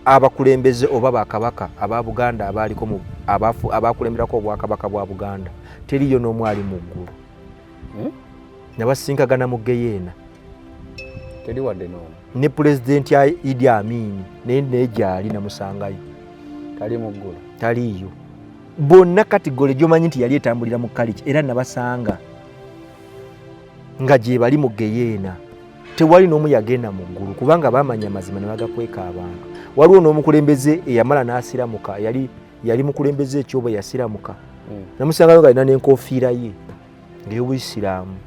abakulembeze oba bakabaka aba Buganda abaliko mu abakulemberako obwakabaka bwa Buganda teriyo n'omu ali mu ggulu nabasinkagana mu Geyeena teri wadde n'omu ne pulezidenti ya Idi Amin naye gyali namusangayo tali mu ggulu taliyo bonna kategole gyomanyi nti yali etambulira mu kaliki era nabasanga nga gye bali mu Geyeena tewali n'omu yagenda mu ggulu kubanga bamanya mazima ne bagakweka abantu waliwo n'omukulembeze eyamala n'asiramuka yali mukulembeze ekyoba yasiramuka namusangayo nga alina n'enkofiira ye ng'ey'Obuyisiraamu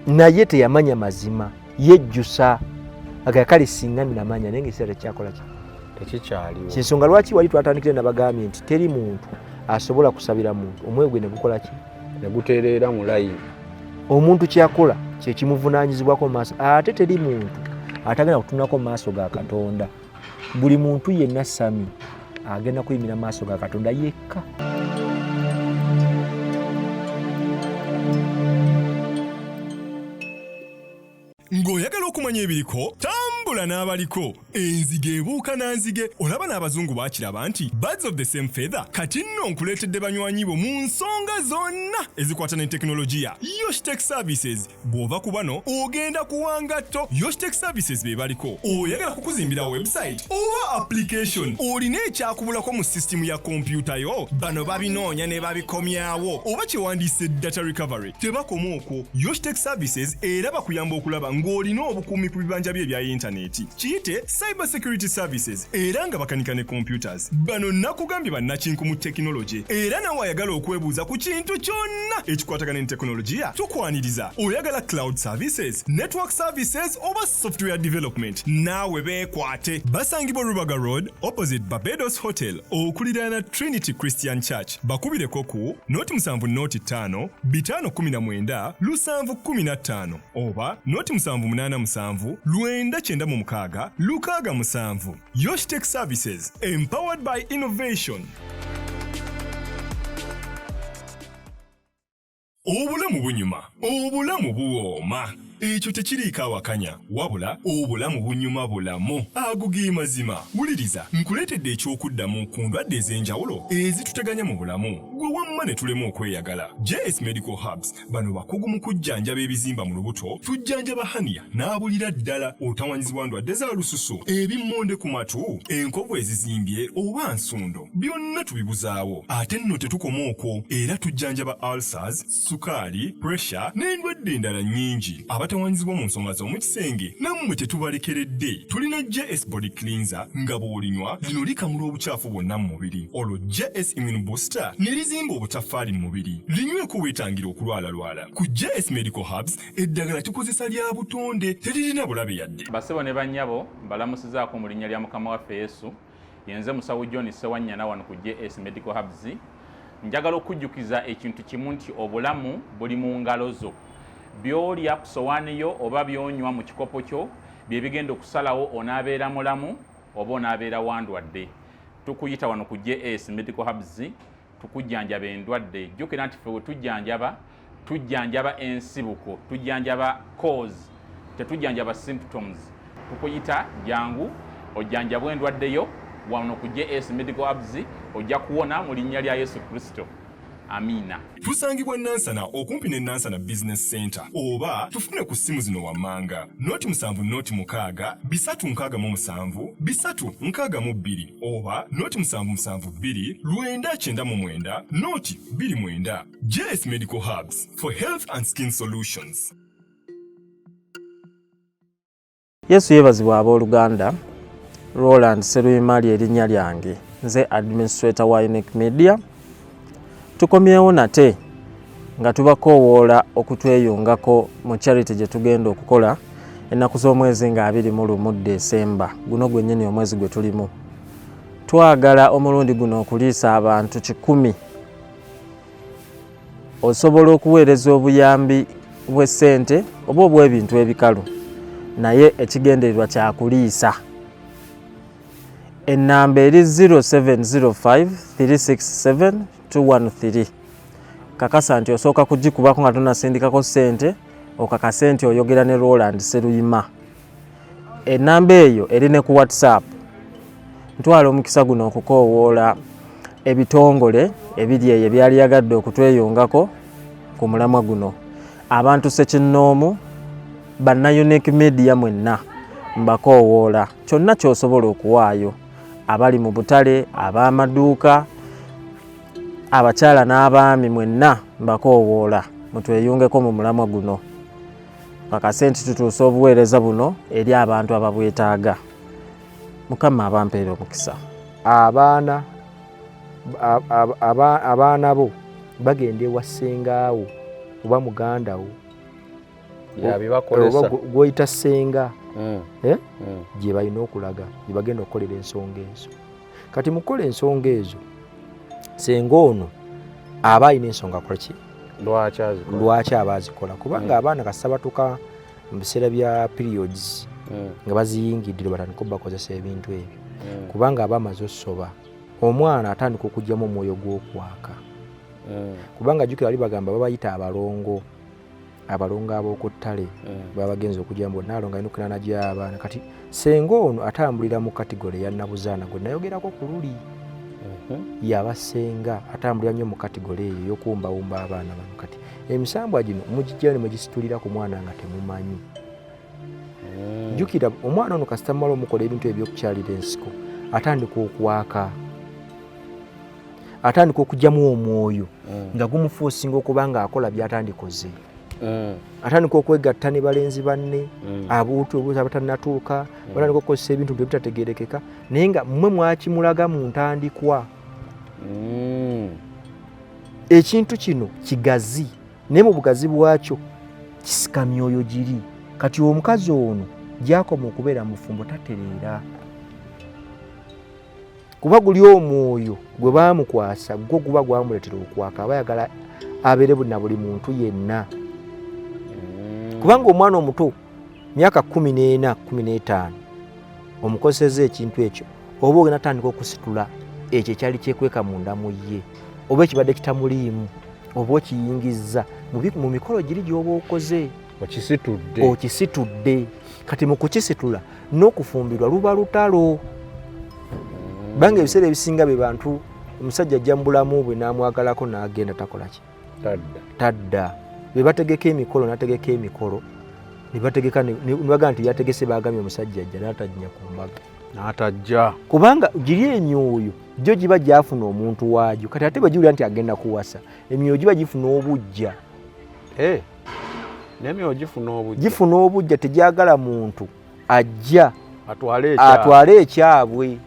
naye teyamanya mazima yejjusa agakale singa namanya naye ng'ekiseera tekyakola tekikyaliwo kyensonga lwaki wali twatandikire nabagambye nti teri muntu asobola kusabira muntu omwoyo gwe ne gukola ki ne gutereera mu layini omuntu kyakola kye kimuvunaanyizibwako mu maaso ate teri muntu atagenda kutunulako mu maaso ga Katonda buli muntu yenna sami agenda kuyimira mu maaso ga Katonda yekka. Ng'oyagala okumanya ebiriko tambula n'abaliko enzige ebuuka na nzige olaba n'abazungu baakiraba nti birds of the same feather kati nno nkuleetedde banywanyi bo mu nsonga zonna ezikwata ne tekinologiya Yoshitech Services bw'ova ku bano ogenda kuwangatto Yoshitech Services be baliko oyagala kukuzimbira website oba application olina ekyakubulako mu system ya kompyuta yo bano babinoonya ne babikomyawo oba kyewandiise data recovery tebakoma okwo Yoshitech Services era bakuyamba okulaba ng'olina obukuumi ku bibanja bye ebya intaneti kiyite cyber security services era nga bakanika ne computers bano nakugambye bannakinku mu tekinologi era nawe ayagala okwebuuza ku kintu kyonna ekikwatagana ne tekinologiya tukwaniriza oyagala cloud services network services oba software development naawe beekwate basangibwa Rubaga Road opposite Barbados Hotel okuliraana Trinity Christian Church bakubireko ku noti 7 noti 5 519 715 oba noti 787 996 667 Yoshitech Services empowered by innovation. Obulamu bunyuma, obulamu buwooma. Ekyo tekiriiko awakanya wabula obulamu bunyuma bulamu agugi mazima wuliriza nkuleetedde ekyokuddamu ku ndwadde ez'enjawulo ezituteganya mu bulamu gwe wamma ne tulema okweyagala. JS Medical Hubs bano bakugu mu kujjanjaba ebizimba mu lubuto tujjanjaba hania n'abulira ddala otawanyizibwa ndwadde za lususu ebimmonde ku matu enkovu ezizimbye oba nsundo byonna tubibuzaawo ate nno tetukoma okwo era tujjanjaba ulcers sukaali pressure n'endwadde endala nnyingi abatawanyizibwa mu nsonga z'omu kisenge nammwe tetubalekeredde tulina JS Body Cleanser nga bw'olinywa lino likamula obucaafu bwonna mu mubiri olwo JS Immune Booster ne lizimba obutaffaali mu mubiri linyweko weetangira okulwalalwala ku JS Medical Hubs eddagala tukozesa lya butonde teririna bulabe yadde. Basebo ne bannyabo mbalamusizaako mu linnya lya Mukama waffe Yesu yenze musawo John Sewanyana wano ku JS Medical Hubs njagala okujjukiza ekintu kimu nti obulamu buli mu ngalo zo byolya ku sowaani yo oba byonywa mu kikopo kyo bye bigenda okusalawo onaabeera mulamu oba onaabeera wandwadde. Tukuyita wano ku JS Medical Hubs tukujjanjaba endwadde jjukira nti ffe we tujjanjaba ensibuko tujjanjaba cause tetujjanjaba symptoms. Tukuyita jangu ojjanjabwa endwadde yo wano ku JS Medical Hubs ojja kuwona mu linnya lya Yesu Kristo. Amina. Tusangibwa Nansana okumpi ne Nansana Business Center oba tufune ku simu zino wammanga noti 7 noti 6 367 362 oba noti 772 999 noti 29. JS Medical Hubs for health and skin solutions. Yesu yebazibwa abooluganda Roland Seruyimali erinnya lyange nze administrator wa Unique Media. Tukomyewo nate nga tubakoowoola okutweyungako mu charity gye tugenda okukola ennaku z'omwezi nga 21 Desemba guno gwennyini omwezi gwe tulimu. Twagala omulundi guno okuliisa abantu 100 osobola okuweereza obuyambi bw'essente oba obw'ebintu ebikalu naye ekigendererwa kya kuliisa. Ennamba eri 0705 367 213. Kakasa nti osooka kugikubako nga tonasindikako ssente okakase nti oyogera ne Roland Seruyima. Ennamba eyo eri ne ku WhatsApp ntwala omukisa guno okukoowoola ebitongole ebiri eyo ebyali yagadde okutweyungako ku mulamwa guno. Abantu Ssekinnoomu, banna Unique Media mwenna mbakoowoola kyonna ky'osobola okuwaayo, abali mu butale, ab'amaduuka, abakyala n'abaami mwenna mbakoowoola mutweyungeko mu mulamwa guno. Akasente tutuuse obuweereza buno eri abantu ababwetaaga. Mukama abampeera omukisa. Abaana bo bagenda ewa ssengaawo oba muganda wo yabibakolesa gw'oyita ssenga gye balina okulaga gye bagenda okukolera ensonga ezo. Kati mukola ensonga ezo senga ono aba alina ensonga kolaki lwaki aba azikola, kubanga abaana kasita batuuka mu biseera bya periods nga baziyingiddire batandika obbakozesa ebintu ebyo kubanga aba amaze osoba. Omwana atandika okugyamu omwoyo gw'okwaka kubanga jjukira bali bagamba babayita abalongo ab'oku ttale baba bagenza okugyamu bonna alonga alina okukirana gy'abaana. Kati senga ono atambulira mu kategole ya nabuzaana gwe nayogerako ku luli yabasenga atambulira nnyo mu kategole eyo y'okuwumbawumba abaana bano. Kati emisambwa gino mugijjayo ne mugisitulira ku mwana nga temumanyi. Jjukira omwana ono kasita mumala omukola ebintu ebyokukyalira ensiko atandika okwaka, atandika okugyamu omwoyo nga gumufuusinga okuba nga akola by'atandikoze. Atandika okwegatta ne balenzi banne abuutu abatannatuuka, batandika okukozesa ebintu ebitategeerekeka naye nga mmwe mwakimulaga mu ntandikwa. Ekintu kino kigazi naye mu bugazi bwakyo kisika myoyo giri. Kati omukazi ono gy'akoma okubeera mufumbo tatereera kuba guli omwoyo gwe baamukwasa gwo guba gwamuleetera okwaka. aba ayagala abeere na buli muntu yenna kubanga omwana omuto myaka 14 15 omukozeseza ekintu ekyo oba ogenda atandika okusitula ekyo ekyali kyekweka munda mu ye oba ekibadde kitamuliimu oba okiyingizza mu mikolo giri gy'oba okoze okisitudde. Kati mu kukisitula n'okufumbirwa luba lutalo. Banga ebiseera ebisinga be bantu omusajja ajja mu bulamu bwe n'amwagalako n'agenda takola ki tadda. Be bategeka emikolo n'ategeka emikolo ne bategeka ne baga nti yategese bagamye omusajja ajja n'atajja ku mbaga n'atajja kubanga giri emyoyo gyo giba gyafuna omuntu waagyo. Kati ate bagiwulira nti agenda kuwasa emyoyo giba gifuna obujja n'emyoyo gifuna obujja tegyagala muntu ajja atwale ekyabwe.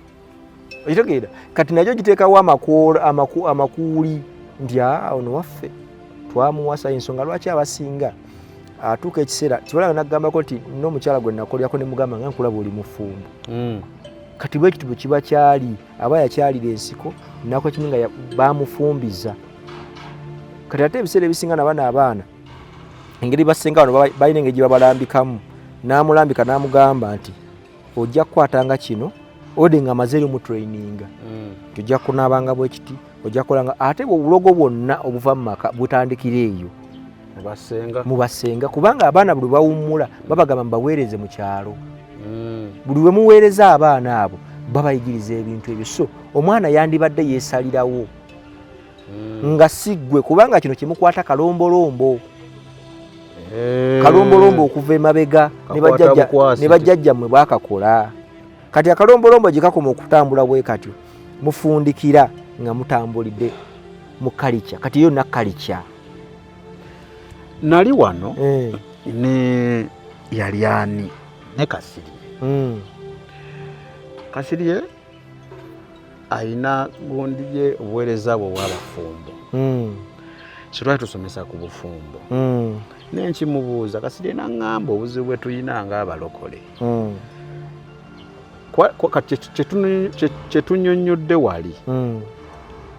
Okitegeera kati nagyo giteekawo amakuuli nti ono waffe twamuwasa ensonga lwaki abasinga atuuka ekiseera kibalaga naggambako nti n'omukyala gwe nakolyako ne mugamba nga nkulaba oli mufumbo. Kati bwe kitibwe kiba kyali aba yakyalira ensiko nako kimu nga bamufumbiza. Kati ate ebiseera ebisinga nabana abaana engeri basenga wano balina engeri gye babalambikamu n'amulambika n'amugamba nti ojja kukwatanga kino ode nga amaze mu training tujja kunaabanga bwe kiti ojja kolanga ate obulogo bwonna obuva mu maka butandikira eyo mu basenga kubanga abaana buli bawummula babagamba mbaweereze mu kyalo. Buli we muweereza abaana abo babayigiriza ebintu ebyo. So omwana yandibadde yeesalirawo nga siggwe kubanga kino kimukwata kalombolombo kalombolombo okuva emabega ne bajjajja mmwe bwakakola. Kati akalombolombo gye kakoma okutambula bwe katyo mufundikira nga mutambulidde mu kalica. Kati yo nakalica nali wano ne yali ani ne Kasirye ayina gundi ye obuweereza bwe bw'abafumbo kitwali tusomesa ku bufumbo nenkimubuuza Kasirye n'aŋŋamba obuzibu bwe tuyina ng'abalokole kyetunyonnyodde wali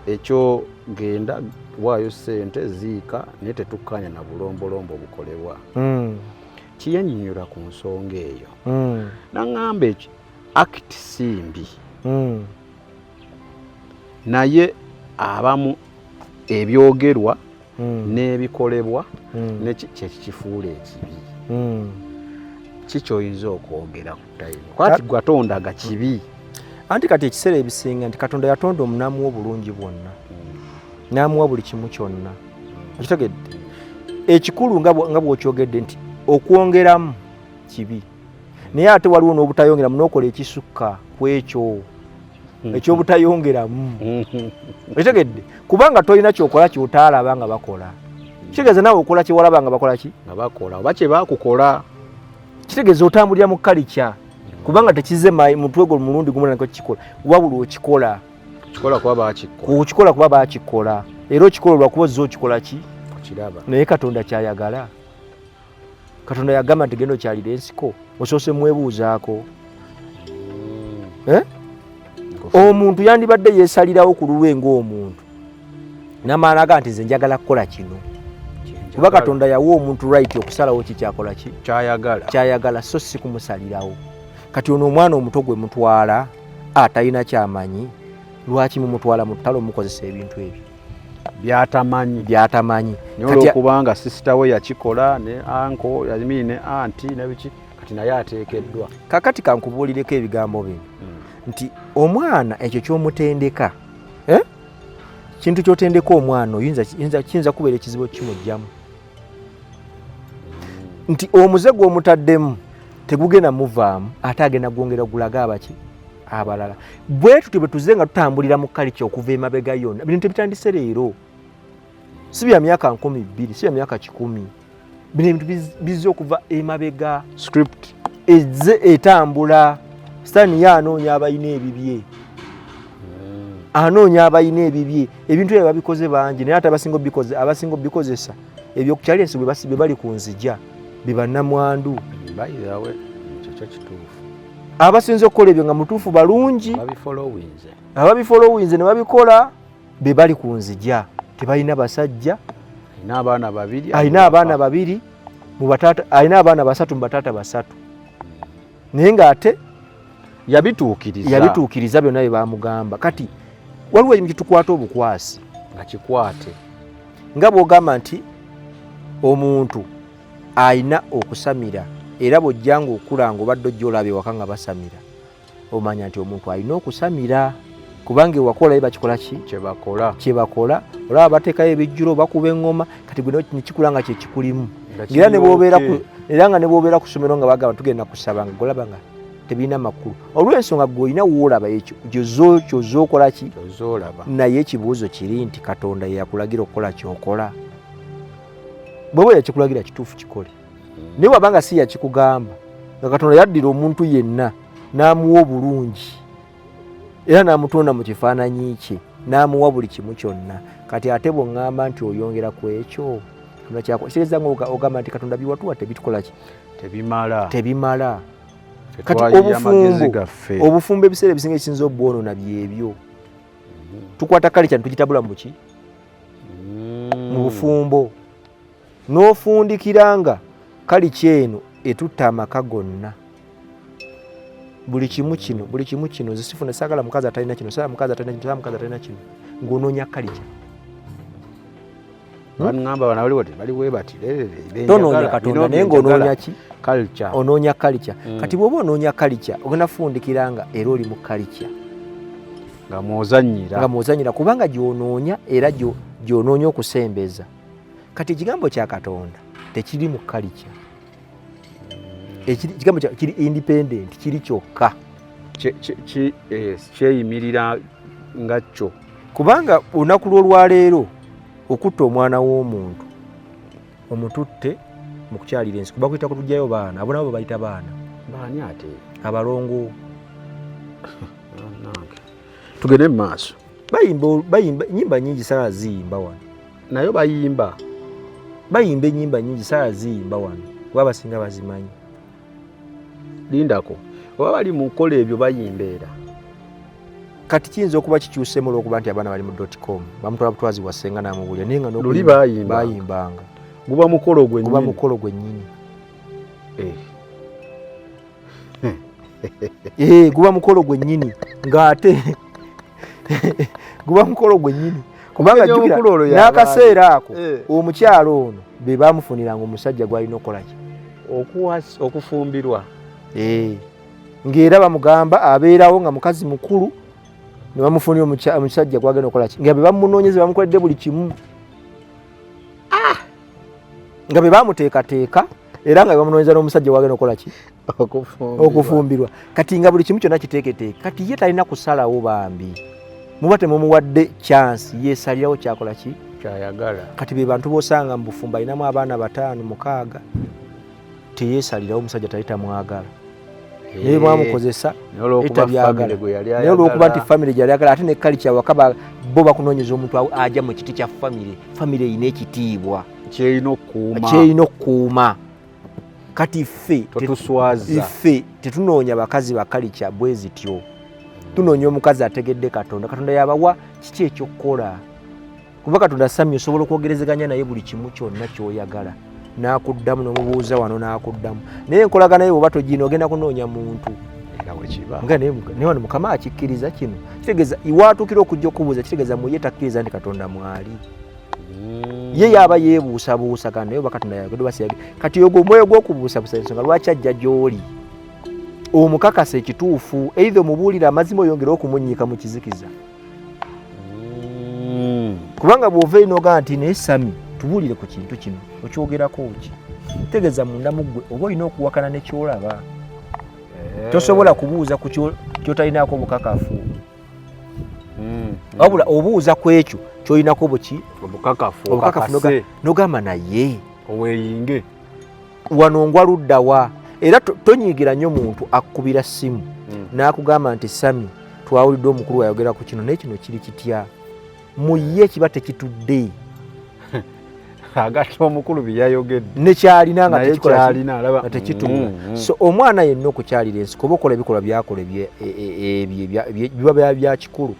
ekyo genda waayo ssente ziika naye tetukkanya na bulombolombo bukolebwa kiyanyinyula ku nsonga eyo n'aŋŋamba ekyo akiti simbi naye abamu ebyogerwa n'ebikolebwa kyekikifuula ekibi kikyoyinza okwogera ku tayimu kwati gwatondaga kibi anti kati ekiseera ebisinga nti Katonda yatonda omunamuwa obulungi bwonna n'amuwa buli kimu kyonna okitegedde ekikulu nga bw'okyogedde nti okwongeramu kibi naye ate waliwo n'obutayongeramu n'okola ekisukka ku ekyo ekyobutayongeramu okitegedde kubanga tolina kyokola kyotaalaba nga bakola kitegeeza naawe okola kyewalaba nga bakola ki nga bakola oba kye baakukola kitegeeza otambulira mu kalica kubanga tekize mutwe gwo mulundi gumu nako kikola wabula okikola okikola kuba baakikola era okikola lwakuba ozza okikola ki kiraba naye Katonda kyayagala Katonda yagamba nti genda okyalira ensiko osoose mwebuuzaako omuntu yandibadde yeesalirawo ku lulwe ng'omuntu n'amaana nti nze njagala kukola kino kuba Katonda yawa omuntu right okusalawo kikyakola ki kyayagala so si kumusalirawo kati ono omwana omuto gwe mutwala atalina kyamanyi lwaki mumutwala mu ttale omukozesa ebintu ebyo byatamanyi olwokubanga sisita we yakikola ne anko ne anti nebiki kati naye ateekeddwa kakati kankubuulireko ebigambo bino nti omwana ekyo kyomutendeka kintu kyotendeka omwana kiyinza kubeera ekizibu kimujjamu nti omuze gw'omutaddemu tegugenda muvaamu ate agenda gwongera gulaga abaki abalala bwe tutyo bwe tuze nga tutambulira mu kalica okuva emabega yonna bintu ebitandise leero si bya myaka 20 si bya myaka 10 bino ebintu bizze okuva emabega script ezze etambula sitani yanoonya abalina ebibye anoonya abalina ebibye ebintu ebyo babikoze bangi naye ate abasinga obikozesa ebyo kukyali ensi bwe bali ku nzija bibannamwandu bayiwawe ekyo kituufu abasinze okukola ebyo nga mutuufu balungi ababifolowinze ne babikola be bali ku nzija tebalina basajja alina abaana babiri alina abaana basatu mu bataata basatu naye ng'ate yabituukiriza byonna bye bamugamba kati waliwo ekimu kitukwata obukwasi nga kikwate nga bw'ogamba nti omuntu alina okusamira era bw'ojja ng'okula ng'obadde ojja olaba ewaka nga basamira omanya nti omuntu alina okusamira kubanga ewakola ye bakikola ki kyebakola olaba bateekayo ebijjulo bakuba eŋŋoma kati gwe nekikula nga kyekikulimu era nga ne bw'obeera ku ssomero nga bagamba tugenda kusaba nga golaba nga tebirina makulu olw'ensonga gwe olina woolaba ekyo kyozookola ki naye ekibuuzo kiri nti Katonda ye yakulagira okukola kyokola bw'oba yakikulagira kituufu kikole naye wabanga si yakikugamba nga Katonda yaddira omuntu yenna n'amuwa obulungi era n'amutonda mu kifaananyi kye n'amuwa buli kimu kyonna kati ate bw'oŋŋamba nti oyongera ku ekyo kitegeeza ng'ogamba nti Katonda biwatuwa tebitukola ki tebimala kati obufumbo ebiseera ebisinga ekisinza obwonoona byebyo tukwata kalica netugitabula muki mu bufumbo n'ofundikiranga kalica eno etutta amaka gonna buli kimu kino zisifuna saagala mukazi atalina kino atalina kino ng'onoonya kalica tonoonya Katonda naye ng'onoonya ki onoonya kalica kati bw'oba onoonya kalica ogenda fundikiranga era oli mu kalica nga mwozanyira kubanga gy'onoonya era gy'onoonya okusembeza kati ekigambo kya Katonda tekiri mu kalica ekigambo kiri independent kiri kyokka kyeyimirira nga kyo kubanga olunaku lw'olwaleero okutta omwana w'omuntu omututte mu kukyalira ensi kuba kuyita kutugjayo baana abo nabo bayita baana baani ate abalongo tugende mu maaso bayimba nyimba nyingi saala ziyimba wano nayo bayimba ennyimba nyingi saala ziyimba wano kuba abasinga bazimanyi lindako oba bali mu nkola ebyo bayimbeera kati kiyinza okuba kikyusemu olw'okuba nti abaana bali mu .com bamutwala butwazi bwasenga n'amubulya naye nga luli bayimbanga guba mukolo gwennyini guba mukolo gwennyini ng'ate guba mukolo gwennyini kubanga n'akaseera ako omukyalo ono be baamufuniranga omusajja gw'alina okukola ki okufumbirwa ng'era bamugamba abeerawo nga mukazi mukulu ne bamufunira omusajja gwagenda okukola ki nga be bamunoonyeza bamukoledde buli kimu nga be bamuteekateeka era nga bamunoonyeza n'omusajja gwagenda okukola ki okufumbirwa kati nga buli kimu kyonna kiteeketeeke kati ye talina kusalawo bambi muba temumuwadde chance yeesalirawo kyakola ki kyayagala kati be bantu b'osanga mu bufumbo alinamu abaana 5 6 teyeesalirawo omusajja tali tamwagala naye mwamukozesa naye olw'okuba nti famire gyali agala ate ne culture waka bo bakunoonyeza omuntu ajja mu kiti kya famire eyina ekitiibwa kyeyina okukuuma kati ffe tetunoonya bakazi ba culture bwe zityo tunoonya omukazi ategedde katonda yabawa kiki ekyokukola kuba katonda samye osobola okwogerezeganya naye buli kimu kyonna kyoyagala n'akuddamu n'omubuuza wano n'akuddamu naye enkolagana ye bw'oba togiina ogenda kunoonya muntu naye wano mukama akikkiriza kino kitegeeza iwaatuukira okujja okubuuza kitegeeza muye takkiriza nti katonda mwali ye yaba yeebuusabuusa kandi naye oba katonda yagedde kati ogwo omwoyo gw'okubuusabuusa ensonga lwaki ajja gy'oli omukakasa ekituufu eitha omubuulira amazima oyongera okumunyiika mu kizikiza kubanga bw'ova inoga nti naye Sami tubuulire ku kintu kino okyogerako ki tegeeza munda mu ggwe oba olina okuwakana ne kyolaba tosobola kubuuza ku kyotalinaako obukakafu wabula obuuza ku ekyo kyolinako buki obukakafu nogamba naye oweyinge wano ngwa luddawa era tonyiigira nnyo muntu akkubira ssimu n'akugamba nti Sami twawulidde omukulu wayogera ku kino naye kino kiri kitya muye kiba tekitudde agatta omukulu byayogedde nekyalina nga tekituula so omwana yenna okukyalira ensi kuba okola ebikolwa byakola biba bya kikulu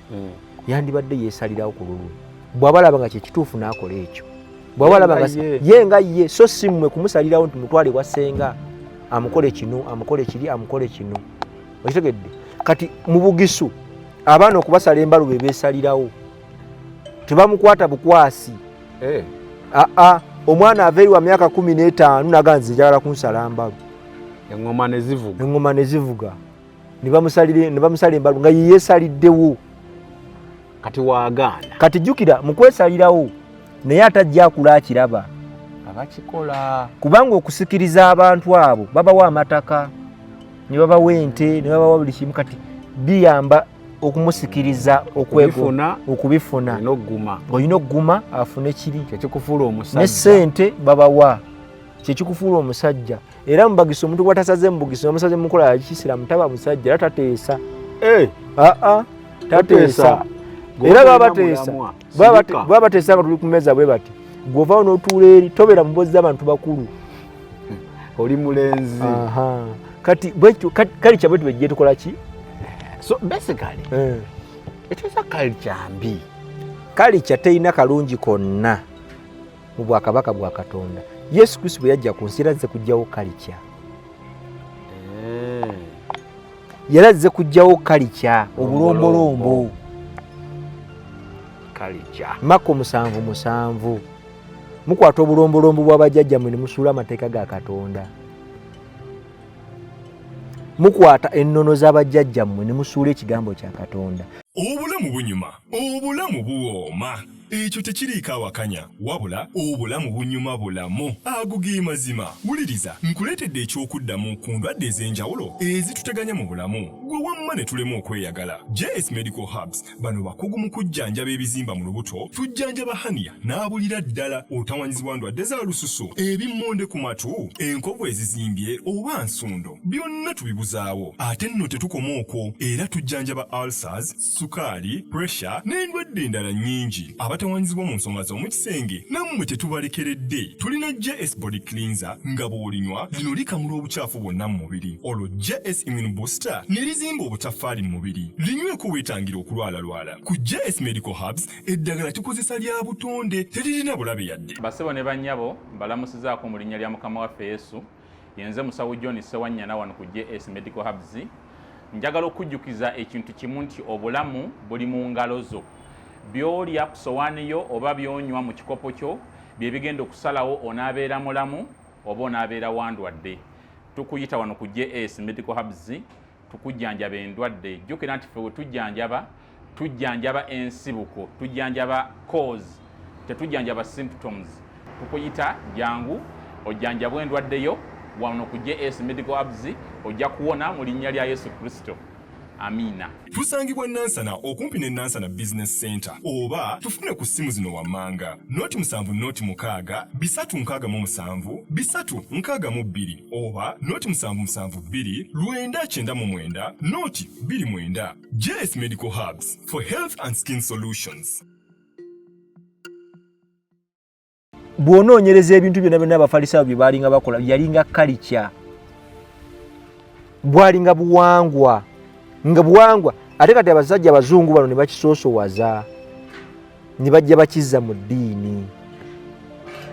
yandibadde yeesalirawo ku lulwe bw'abalaba nga kyekituufu n'akola ekyo bw'abalaba nga ye nga ye so si mmwe kumusalirawo nti mutwale wa ssenga amukole kino amukole kiri amukole kino okitegedde kati mu bugisu abaana okubasala embalu be beesalirawo tebamukwata bukwasi omwana ava eri wa myaka 15 naga nze njagala kunsala mbalu eŋŋoma ne zivuga ne bamusala embalu nga yeyeesaliddewo kati waagaana kati jjukira mu kwesalirawo naye atajja akula akiraba abakikola kubanga okusikiriza abantu abo babawa amataka ne babawa ente ne babawa buli kimu kati biyamba okumusikiriza okubifuna olina okuguma afune kiri ne ssente babawa kyekikufuula omusajja era mubagisa omuntu gwatasaze mubugisa omusaze mukola yakisira mutaba musajja era tateesa tateesa era baba bateesa nga tuli ku mmeeza bwe bati gw'ovaawo n'otuula eri tobeera mubozi z'abantu bakulu oli mulenzi kati kalica bwetu bejje tukola ki so basically eteesa kalica mbi kalica teyina kalungi konna mu bwakabaka bwa Katonda Yesu Kristo bwe yajja ku nsi era azze kuggyawo kalica yera azze kuggyawo kalica obulombolombo kalica Mako 7:7 mukwata obulombolombo bw'abajjajja mwe ne musuula amateeka ga Katonda mukwata ennono z'abajjajja mmwe ne musuula ekigambo kya Katonda obulamu bunyuma obulamu buwooma ekyo tekiriiko awakanya wabula obulamu bunyuma bulamu agugi mazima wuliriza nkuleetedde ekyokuddamu ku ndwadde ez'enjawulo ezituteganya mu bulamu gwe wamma ne tulema okweyagala JS Medical Hubs bano bakugu mu kujjanjaba ebizimba mu lubuto tujjanjaba hania n'abulira ddala otawanyizibwa ndwadde za lususu ebimmonde ku matu enkovu ezizimbye oba nsundo byonna tubibuzaawo ate nno tetukoma okwo era tujjanjaba ulcers sukaali pressure n'endwadde endala nnyingi abatawanyizibwa mu nsonga z'omukisenge nammwe tetubalekeredde tulina JS Body Cleanser nga bw'olinywa lino likamula obucaafu bwonna mu mubiri olwo JS Immune Booster ne lizimba obutafaali mu mubiri linyweko weetangira okulwalalwala ku JS Medical Hubs eddagala tukozesa lya butonde teririna bulabe yadde basebo ne bannyabo mbalamusizaako mu linnya lya mukama waffe Yesu yenze musawo John Sewanyana wano ku JS Medical Hubs njagala okujjukiza ekintu kimu nti obulamu buli mu ngalo zo byolya ku sowaani yo oba byonywa mu kikopo kyo bye bigenda okusalawo onaabeera mulamu oba onaabeera wandwadde tukuyita wano ku JS Medical Hubs tukujjanjaba endwadde. Jjukira nti ffe we tujjanjaba ensibuko, tujjanjaba cause, tetujjanjaba symptoms. Tukuyita jangu ojjanjabwa endwadde yo wano ku JS Medical Hubs, ojja kuwona mu linnya lya Yesu Kristo. Amina. Tusangibwa Nansana okumpi ne Nansana Business Center oba tufune ku simu zino wammanga noti 7 367 362 oba noti 772 999 noti 29. JS Medical Hubs for health and skin solutions. Bw'onoonyereza ebintu byonna byonna abafalisaayo bye baalinga bakola yalinga kalicha, bwalinga buwangwa nga buwangwa. Ate kati abasajja abazungu bano ne bakisoosowaza ne bajja bakizza mu ddiini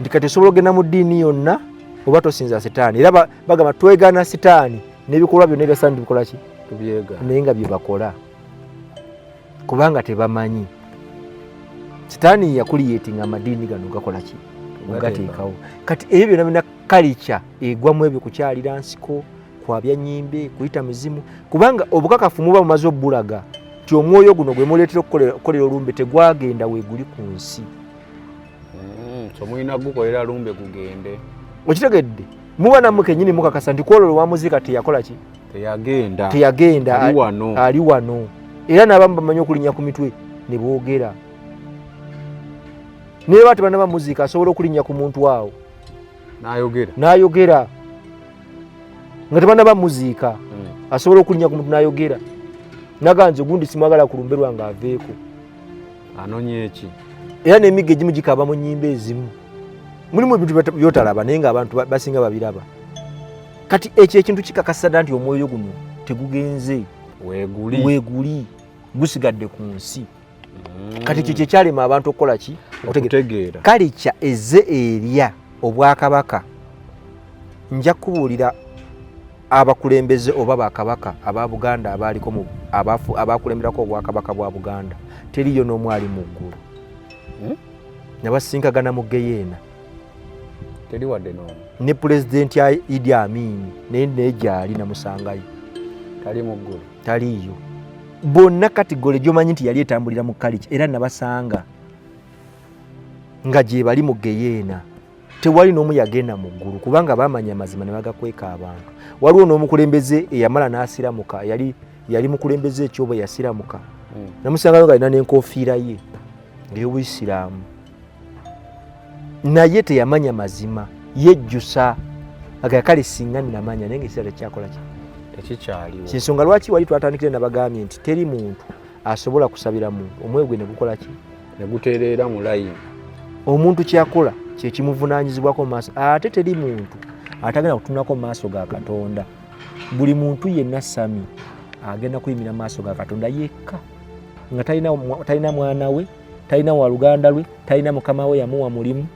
nti kati osobola ogenda mu ddiini yonna oba tosinza sitaani, era bagamba twegaana sitaani n'ebikolwa byonna ebyasaani bikola ki tubyega naye nga bye bakola kubanga tebamanyi sitaani yakuliyetinga amadiini gano gakola ki gateekawo. Kati ebyo byonna byonna kalicha egwamu ebyo kukyalira nsiko, kwabya nyimbe, kuyita mizimu, kubanga obukakafu muba bumaze obbulaga nti omwoyo guno gwe muleetera okukolera olumbe tegwagenda weeguli ku nsi. So mulina gukolera lumbe gugende. Okitegedde? Muba nammwe kennyini mukakasa nti kwololo wa muzika teyakola ki? Teyagenda. Ali wano. Era n'abamu bamanyi okulinnya ku mitwe ne boogera. Naye bati bana ba muzika asobola okulinnya ku muntu awo n'ayogera. Nga tebana ba muzika asobola okulinnya ku muntu n'ayogera. Naganze gundi simwagala kulumbe lwange aveeko. Anonye eki. Era n'emigga egimu gikaaba mu nnyimba ezimu. Mulimu ebintu byotalaba naye nga abantu basinga babiraba. Kati ekyo ekintu kikakasa nti omwoyo guno tegugenze weeguli gusigadde ku nsi. Kati ekyo kyekyalema abantu okukola ki? Okutegeera. Kalicha ezze erya obwakabaka. Nja kubuulira abakulembeze oba bakabaka aba Buganda abaliko mu abakulemberako obwakabaka bwa Buganda teriyo n'omwali mu ggulu. Nabasinkagana mu Geyeena. Teri wadde n'omu. Ne Pulezidenti ya Idi Amin naye gyali namusangayo. Tali mu ggulu. Taliyo. Bonna kategole gy'omanyi nti yali etambulira mu kalicha era nabasanga nga gye bali mu Geyeena. Tewali n'omu yagenda mu ggulu kubanga baamanya amazima ne bagakweka abantu. Waliwo n'omukulembeze eyamala n'asiramuka, yali mukulembeze ekyobo yasiramuka. Namusangayo ng'alina n'enkofiira ye ey'Obuyisiraamu. Naye teyamanya mazima, yejjusa agakale singa namanya naye ng'ekiseera tekyakola ki? Tekikyaliwo. Kyensonga lwaki wali twatandikire nabagambye nti teri muntu asobola kusabira muntu omwoyo gwe ne gukola ki? Ne gutereera mu layini. Omuntu kyakola kye kimuvunaanyizibwako mu maaso. Ate teri muntu atagenda kutunulako mu maaso ga Katonda. Buli muntu yenna sami agenda kuyimira mu maaso ga Katonda yekka nga talina mwana we, talina waluganda lwe, talina mukama we yamuwa mulimu.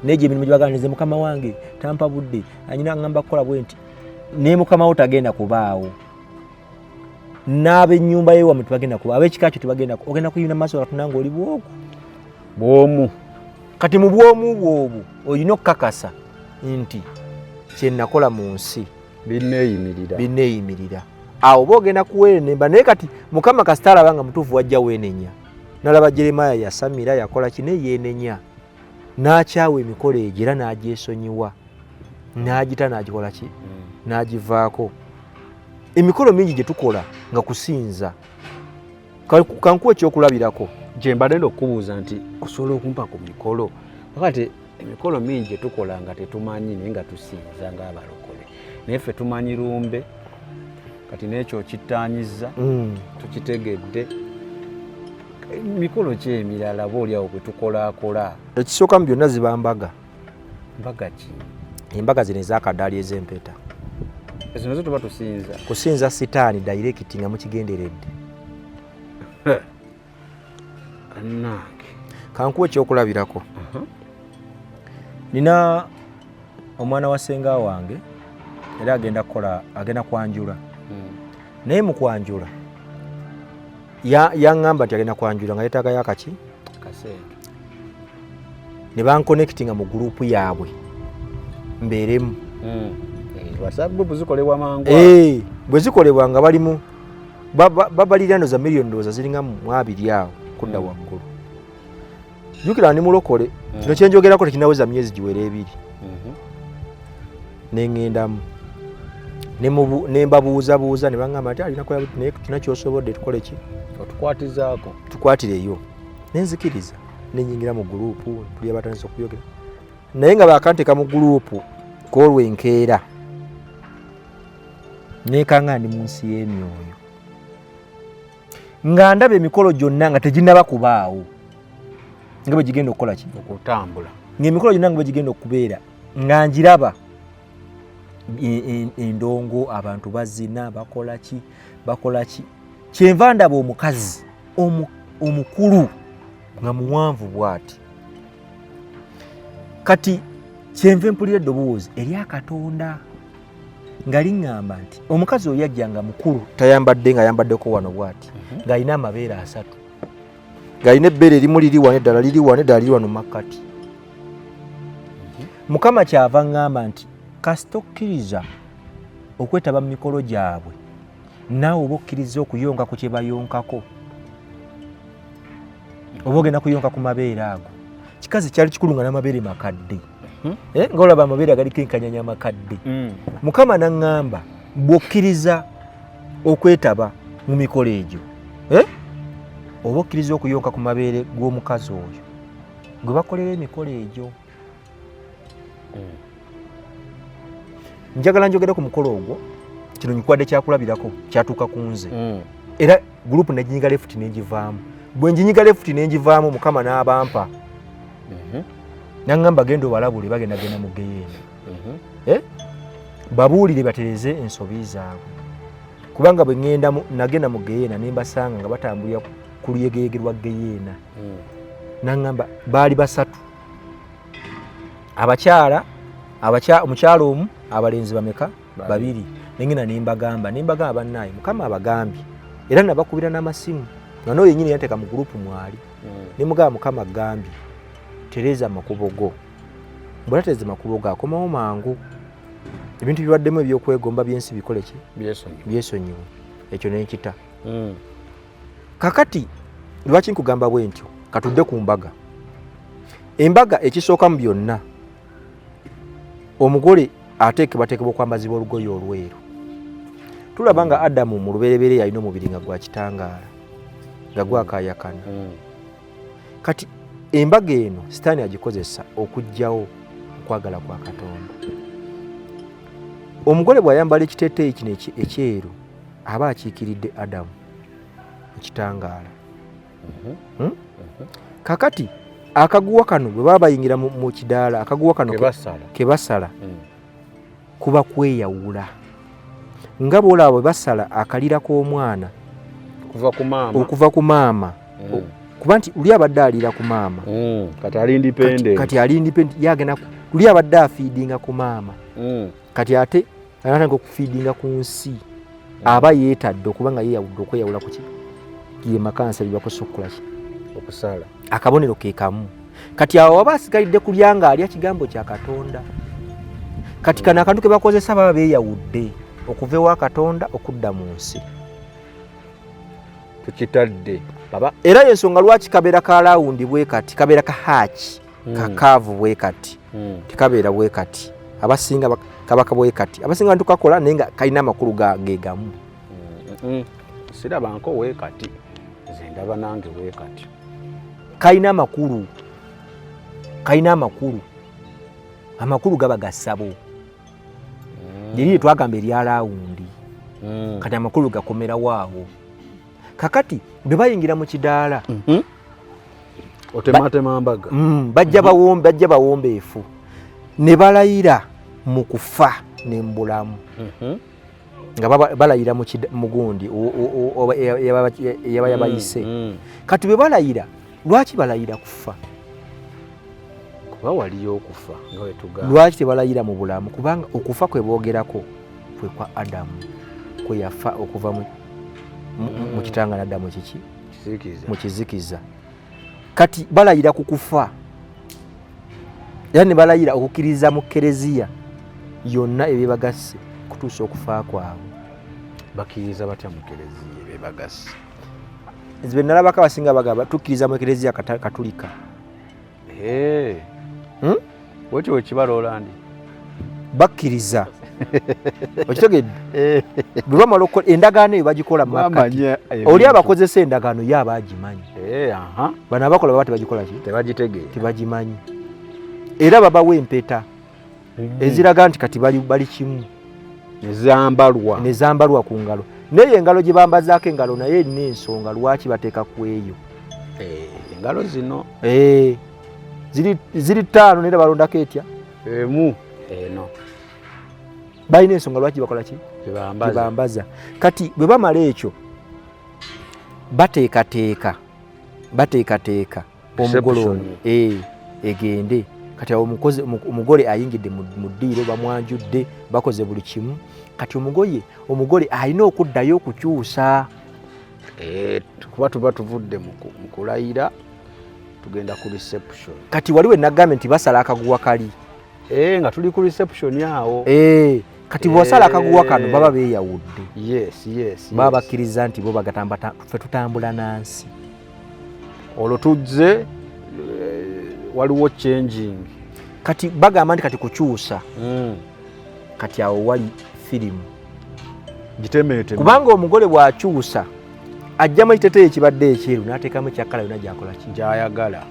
Neje emirimu gyebaganize mukama wange tampa budde anyina ngamba kukola bwe nti ne mukama we tagenda kubaawo. N'ab'ennyumba ye wamu tebagenda kubaawo, ab'ekika kyo tebagenda kubaawo. Ogenda kuyimira mu maaso ga Katonda ng'oli bwomu. Kati mu bwomu bwobwo olina okukakasa nti kye nakola mu nsi binneeyimirira. Awo boogenda kuweenemba naye kati mukama kasita alaba nga mutuufu wajja weenenya. Nalaba Jeremaya yasamira yakola kine yeenenya. N'akyawa emikolo egyo era n'agyesonyiwa. N'agita n'agikola ki? N'agivaako. Emikolo mingi gye tukola nga kusinza. Kankuwa ekyokulabirako. Gye mbadde okubuuza nti osobola okumpa ku mikolo. Kakati emikolo mingi gye tukola nga tetumanyi naye nga tusinza ng'abalokole. Naye ffe tumanyi lumbe kati n'ekyo kittaanyiza tukitegedde. Mikolo ki emirala boolyawo kwe tukolaakola? Ekisooka mu byonna ziba mbaga. Mbaga ki? Embaga zino ez'akadaali ez'empeta. Ezo nazo tuba tusinza. Kusinza sitaani direct nga mukigenderedde. Annange. Kankuwa ekyokulabirako. Nina omwana wa ssenga wange era agenda kwanjula. Naye mu kwanjula yaŋŋamba nti agenda kwanjula nga yeetaagayo akaki? Kasente. Ne bankonectinga mu gurupu yaabwe mbeeremu. WhatsApp group zikolebwa mangu. Bwe zikolebwa nga balimu babalira ndo za million doza ziringa mu 2 awo kudda waggulu. Jukira ni mulokole kino kyenjogerako tekinaweza myezi giwera 2. Nengendamu nembabuuza ne bangamba nti alina kola naye tunakyosobodde tukole ki otukwatizaako tukwatireyo nenzikiriza nenyingira mu gurupu tuli abatandise okuyogera naye nga bakanteka mu gurupu kwolwenkeera nekanga ndi mu nsi y'emyoyo nga ndaba emikolo gyonna nga teginnaba kubaawo nga bwe gigenda okukola ki okutambula ng'emikolo gyonna nga bwe gigenda okubeera nga njiraba endongo abantu bazina bakola ki kyenva ndaba omukazi omukulu nga muwanvu bwati kati kyenva mpulira eddoboozi eri akatonda nga liŋŋamba nti omukazi oyo yajjanga mukulu tayambadde nga ayambaddeko wano bwati ng'alina amabeere 3 ng'alina ebbeere erimu liri wano eddala liri wano makkati mukama kyava ŋŋamba nti kasita okkiriza okwetaba mu mikolo gyabwe naawe oba okkiriza okuyonka ku kye bayonkako oba ogenda kuyonka ku mabeere ago kikazi kyali kikulu nga n'amabeere makadde nga olaba amabeere agaliko enkanyanya makadde mukama naŋŋamba bw'okkiriza okwetaba mu mikolo egyo oba okkiriza okuyonka ku mabeere g'omukazi oyo gwe bakolera emikolo egyo njagala njogere ku mukolo ogwo kino nyikwadde kyakulabirako kyatuuka ku nze era gurupu neginyiga lefuti nenjivaamu bwe njinyiga lefuti nenjivaamu mukama n'abampa naŋŋamba genda obalabule bagendagenda mu geyeena babuulire batereze ensobi zaabwe kubanga bwe nagenda mu geyeena ne mbasanga nga batambulira ku luyegeyege lwa geyeena naŋŋamba baali 3 abakyala omukyalo omu abalenzi bameka 2 nengena nembagamba bannaaye mukama abagambye era nabakubira n'amasimu nga n'oyo yennyini yanteeka mu gurupu mwali nemugamba mukama agambye tereza amakubo go bw'otatereza amakubo go akomawo mangu ebintu bibaddemu ebyokwegomba byensi bikole ki byesonyiwe ekyo nenkita kakati lwaki nkugamba bwe ntyo katudde ku mbaga embaga ekisooka mu byonna omugole bateekebwa okwambazibwa olugoye olweru tulaba nga Adamu mu lubereberye yalina omubiri nga gwa kitangaala nga gwakayakana kati embaga eno sitaani agikozesa okuggyawo okwagala kwa Katonda omugole bw'ayambala ekiteeteeyi kino ekyeru aba akiikiridde Adamu mu kitangaala kakati akaguwa kano bwe baba bayingira mu kidaala akaguwa kano kebasala kuba kweyawula nga bwolaba bwe basala akalira k'omwana okuva ku maama kuba nti luli abadde alira ku maama kati ali independent yagenda luli abadde afiidinga ku maama kati ate anatanga okufiidinga ku nsi aba yeetadde okuba nga yeeyawudde okweyawula ku ki ye makansa bibakosokola ki okusala akabonero ke kamu kati awo aba asigalidde kulya nga alya kigambo kya Katonda kati kana akantu ke bakozesa baba beeyawudde okuva ewa Katonda okudda mu nsi tukitadde baba era yensonga lwaki kabeera ka lawundi bwe kati kabeera ka haki kakaavu bwe kati tikabeera bwe kati abasinga kabaka bwe kati abasinga ntukakola naye nga kalina amakulu gegamu siraba nko we kati nze ndaba nange we kati kalina amakulu gaba gasabo liri twagamba erya lawundi kati amakulu gakomera waawo kakati bwe bayingira mu kidaala otematema mbaga bajja bawombeefu ne balayira mu kufa n'embulamu nga balayira mu gundi yabayise kati bwe balayira lwaki balayira kufa kuba waliyo okufa nga wetugamba lwaki tebalayira mu bulamu kubanga okufa kwe boogerako kwe kwa Adamu kwe yafa okuva mu kitanga n'Adamu kiki mu kizikiza kati balayira ku kufa era ne balayira okukkiriza mu kereziya yonna ebibagasse kutuusa okufa kwabwe. Bakkiriza batya mu Eklezia ebibagasse? Nze nalabako abasinga bagamba tukkiriza mu Eklezia Katolika. Wekyo wekibala ndi bakkiriza okitegedde bwe bamala okukola endagaano eyo bagikola mu makkati oli abakozesa endagaano ye abaagimanyi bano abakola baba tebagikola ki tebagimanyi era babawa empeta eziraga nti kati bali kimu nezambalwa ku ngalo naye engalo gye bambazaako engalo naye erina ensonga lwaki bateeka ku eyo engalo zino ziri ttaano naye balondako etya emu eno balina ensonga lwaki bakola ki bambaza kati bwe bamala ekyo bateekateeka omugole ono egende kati omugole ayingidde mu ddiiro bamwanjudde bakoze buli kimu kati omugole alina okuddayo okukyusa kuba tuba tuvudde mu kulayira tugenda ku reception kati waliwo enagambye nti basala akaguwa kali nga tuli ku reception awo kati bw'osala akaguwa kano baba beeyawudde baba bakkiriza nti bo bagatamba ffe tutambula nansi olwo tuzze waliwo changing kati bagamba nti kati kukyusa kati awo wali firimu gitemeete kubanga omugole bw'akyusa ajjamu ekiteteeyi ekibadde ekyeru n'ateekamu ekyakala yonna gy'akola ki gy'ayagala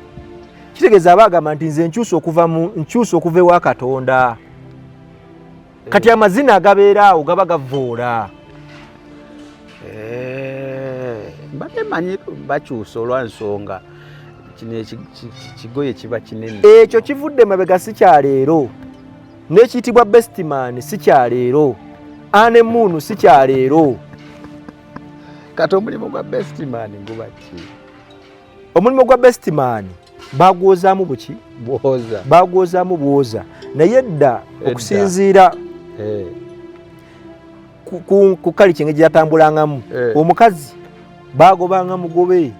kitegeeza abagamba nti nze nkyusa okuva ewa Katonda kati amazina agabeera awo gaba gavvoola batemanyi bakyusa olwansonga kino kigoye kiba kinene ekyo kivudde mabega si kyaleero n'ekiyitibwa bestman si kyaleero anemuunu si kyaleero kati omulimu gwa bestman guba ki omulimu gwa bestman bagwozaamu buki bagwozaamu bwoza naye edda okusinziira ku kali kyenge gyeyatambulangamu omukazi bagobanga mugobe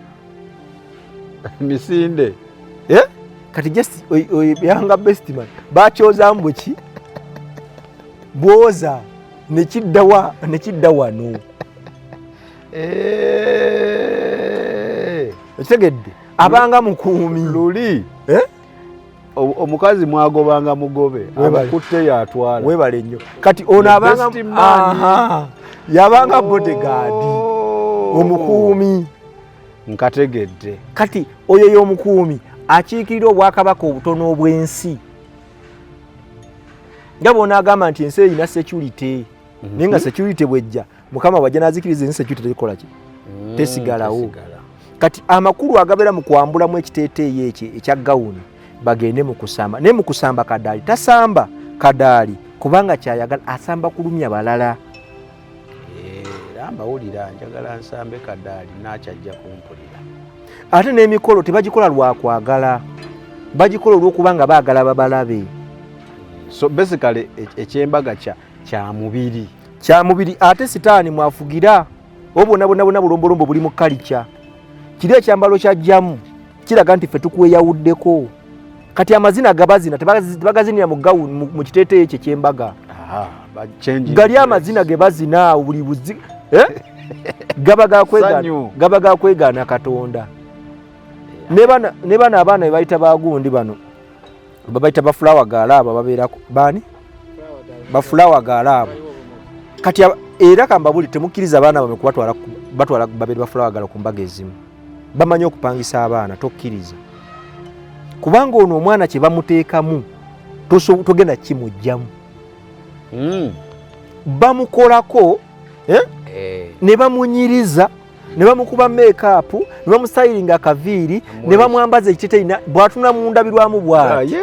misinde kati yanga bestman bakyozaamu buki bwoza nekidda wano ekitegedde abanga mukuumi luli omukazi mwagobanga mugobe amukutte yatwala webale nnyo kati ono abanga yabanga bodyguard omukuumi nkategedde kati oyo y'omukuumi akiikirira obwakabaka obutono obw'ensi nga bonaagamba nti ensi erina security naye nga security bwejja mukama wajja nazikiriza ensi security tekola ki tesigalawo kati amakulu agabeera mu kwambulamu ekiteeteeyi ekyo ekya gawuni bagende mu kusamba naye mu kusamba kadaali tasamba kadaali kubanga kyayagala asamba kulumya balala mbawulira njagala nsambe kadaali nakyajja kumpulira ate n'emikolo tebagikola lwakwagala bagikola olw'okubanga baagala babalabe so basically ekyembaga kya mubiri ate sitaani mwafugira obona bulombolombo buli mu kalica kiri ekyambalo kyajjamu kiraga nti ffe tukweyawuddeko kati amazina gabazina tebagazinira mu kiteeteeyi ekyo ekyembaga gali amazina ge bazina buli buzi gaba gakwegaana Katonda ne bano abaana bebayita bagundi bano babayita bafulawa gaala abo babeerako baani bafulawa gaala abo kati era kambabuli temukkiriza abaana bamwe batwala babeeri bafulawa gaala ku mbaga ezimu bamanyi okupangisa abaana tokkiriza kubanga ono omwana kye bamuteekamu togenda kimujjamu bamukolako ne bamunyiriza ne bamukuba make-up ne bamusayiringa akaviiri ne bamwambaza ekiteteeyi bw'atunula mu ndabirwamu bw'ati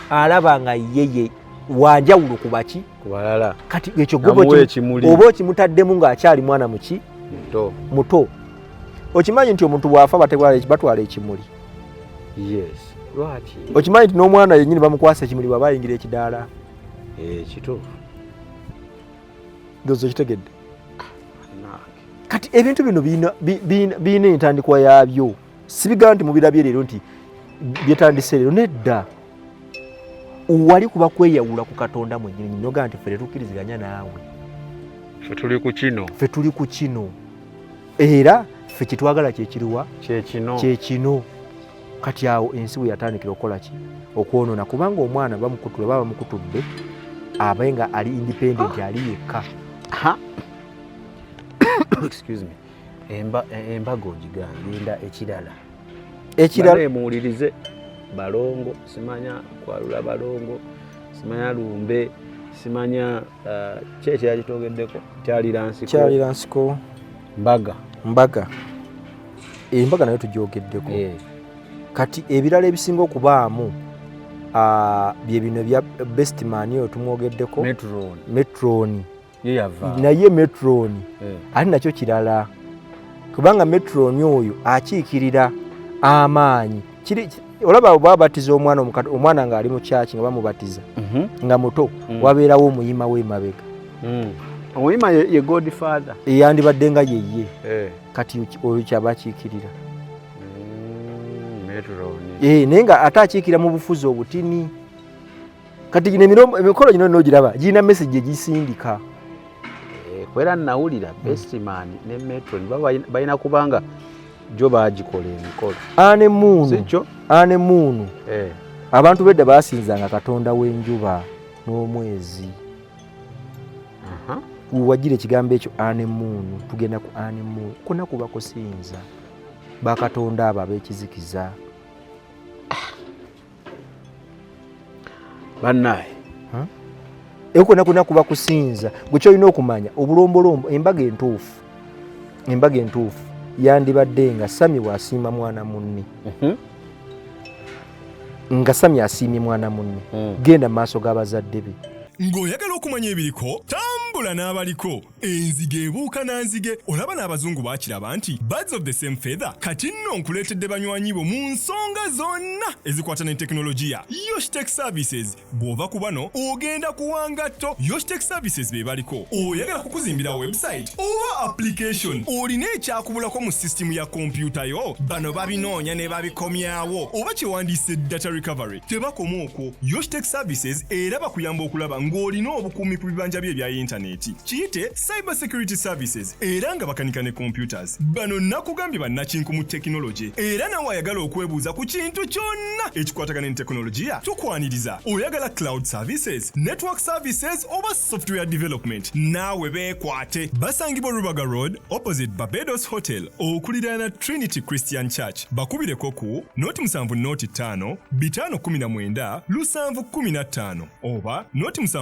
alaba nga yeye wanjawulo ku baki kubalala kati ekyo oba okimutaddemu ng'akyali mwana muto okimanyi nti omuntu bw'afa batwala ekimuli okimanyi nti n'omwana yennyini bamukwasa ekimuli bw'aba ayingira ekidaala kituufu ndozo kitegedde kati ebintu bino biina entandikwa yaabyo sibigamba nti mubirabye leero nti byetandise leero nedda wali kuba kweyawula ku Katonda mwennyini noga nti ffe tetukkiriziganya naawe, ffe tuli ku kino era ffe kitwagala kyekiriwa kyekino. kati awo ensi bwe yatandikira okukola ki okwonoona, kubanga omwana bamukutula baba bamukutudde abaye nga ali independent ali yekka. Excuse me. Embaga ogigambinda ekirala emuwulirize Balongo, simanya kwalula Balongo, simanya Lumbe, simanya kyeki yakitogeddeko kyalira nsiko mbaga embaga nayo tugyogeddeko. Kati ebirala ebisinga okubaamu bye bino bya Bestman oyo tumwogeddeko, Metron naye Metron ali nakyo kirala, kubanga Metron oyo akiikirira amaanyi. Olaba babatiza omwana ng'ali mu kyaki nga bamubatiza nga muto, wabeerawo omuyima w'emabega. Omuyima ye Godfather eyandibadde nga yeye, kati oyo kyaba akiikirira. Naye nga ate akiikira mu bufuzi obutini. Kati gino emikolo gino n'ogiraba girina message egisindika. Kwera nawulira Bestman ne Metron balina kubanga jo bagikola emikolo. Ane muunu abantu bedda basinzanga Katonda w'enjuba n'omwezi. Wagira ekigambo ekyo ane muunu, tugenda ku ane muunu kuna kuba kusinza bakatonda abo ab'ekizikiza. Bannaye ekuna kuba kusinza gwe kyolina okumanya obulombolombo. Embaga entuufu yandibadde nga Sami bw'asiima mwana munne, nga Sami asiimye mwana munne, genda mu maaso g'abazadde be. Ng'oyagala okumanya ebiriko tambula n'abaliko. Enzige ebuuka na nzige. Olaba n'abazungu baakiraba nti birds of the same feather kati nno nkuleetedde banywanyi bo mu nsonga zonna ezikwata ne tekinologiya. Yoshtech Services bw'ova ku bano ogenda kuwanga tto. Yoshtech Services be baliko. Oyagala kukuzimbira website oba application, olina ekyakubulako mu system ya kompyuta yo, bano babinoonya ne babikomyawo, oba kyewandiise data recovery. Tebakoma okwo. Yoshtech Services era bakuyamba okulaba ng'olina obukuumi ku bibanja bye ebya intaneti. Kiyite Cyber Security Services era nga bakanika ne computers. Bano nakugambye bannakinku mu tekinologi era nawe ayagala okwebuuza ku kintu kyonna ekikwatagana ne tekinologiya, tukwaniriza. Oyagala cloud services, network services oba software development, naawe beekwate. Basangibwa Rubaga Road opposite Barbados Hotel okuliraana Trinity Christian Church. Bakubireko ku noti 7 noti 5 519 715 oba noti 787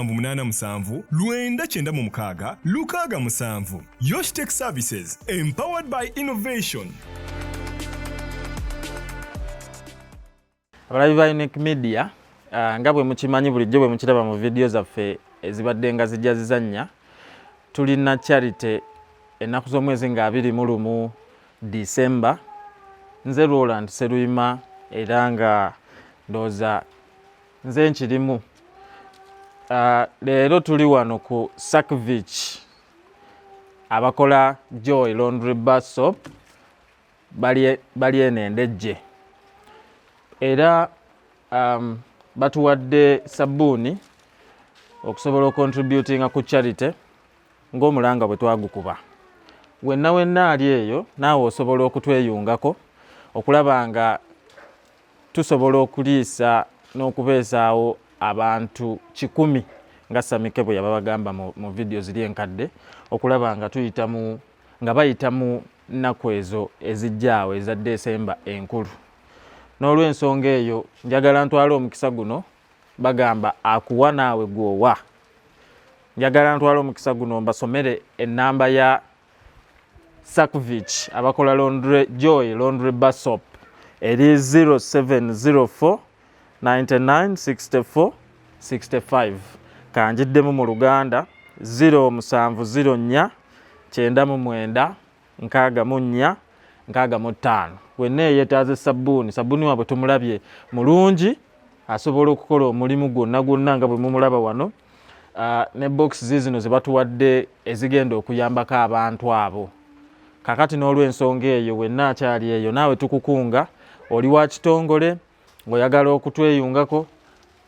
996 667. Yoshtech Services, empowered by innovation. Abalabi ba Unique Media nga bwe mukimanyi bulijjo bwe mukiraba mu video zaffe ezibadde nga zijja zizannya, tulina charity ennaku z'omwezi nga 21 December. Nze Roland Seruyima era nga ndooza nze nkirimu. Leero tuli wano ku Sackvich abakola Joy Laundry Bar Soap bali enendejje era batuwadde sabbuuni okusobola okontributinga ku charity ng'omulanga bwe twagukuba. Wenna ali eyo naawe osobola okutweyungako okulaba nga tusobola okuliisa n'okubeezaawo abantu 100 nga Samike bwe yabagamba mu video ziri enkadde, okulaba nga bayita mu nnaku ezo ezijjaawo eza Desemba enkulu. N'olw'ensonga eyo njagala ntwala omukisa guno, bagamba akuwa naawe gwowa. Njagala ntwala omukisa guno mbasomere ennamba ya Sackvich abakola Joy Laundry Bar Soap eri 0704 99 64 kanjiddemu mu Luganda 0704 99 64 65. Wenna yeetaaze sabbuuni wabwe tumulabye mulungi, asobola okukola omulimu gwonna nga bwe mumulaba wano. Ne boxes zino ze batuwadde ezigenda okuyambako abantu abo. Kakati n'olw'ensonga eyo wenna akyali eyo naawe tukukunga oli wa kitongole ng'oyagala okutweyungako,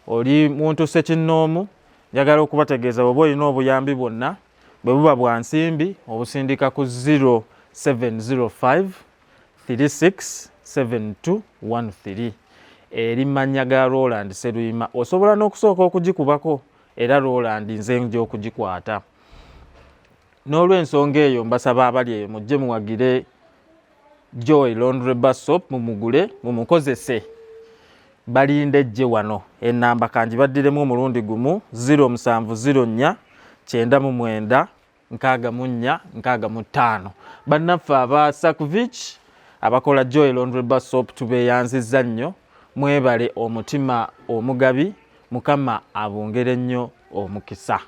oli muntu ssekinnoomu, njagala okubategeeza bw'oba olina obuyambi bwonna bwe buba bwa nsimbi obusindika ku 0705 367213 eri mannya ga Roland Sseruyima. Osobola n'okusooka okugikubako era Roland nze nja okugikwata. N'olw'ensonga eyo mbasaba abali eyo mujje muwagire Joy Laundry Bar Soap mumugule mumukozese. Balinde ejje wano enamba kanji baddiremu omulundi gumu 0704 999 645. Bannaffe aba Sakovic abakola Joy Laundry Bar Soap tubeeyanzizza nnyo. Mwebale omutima omugabi, Mukama abongere nnyo omukisa.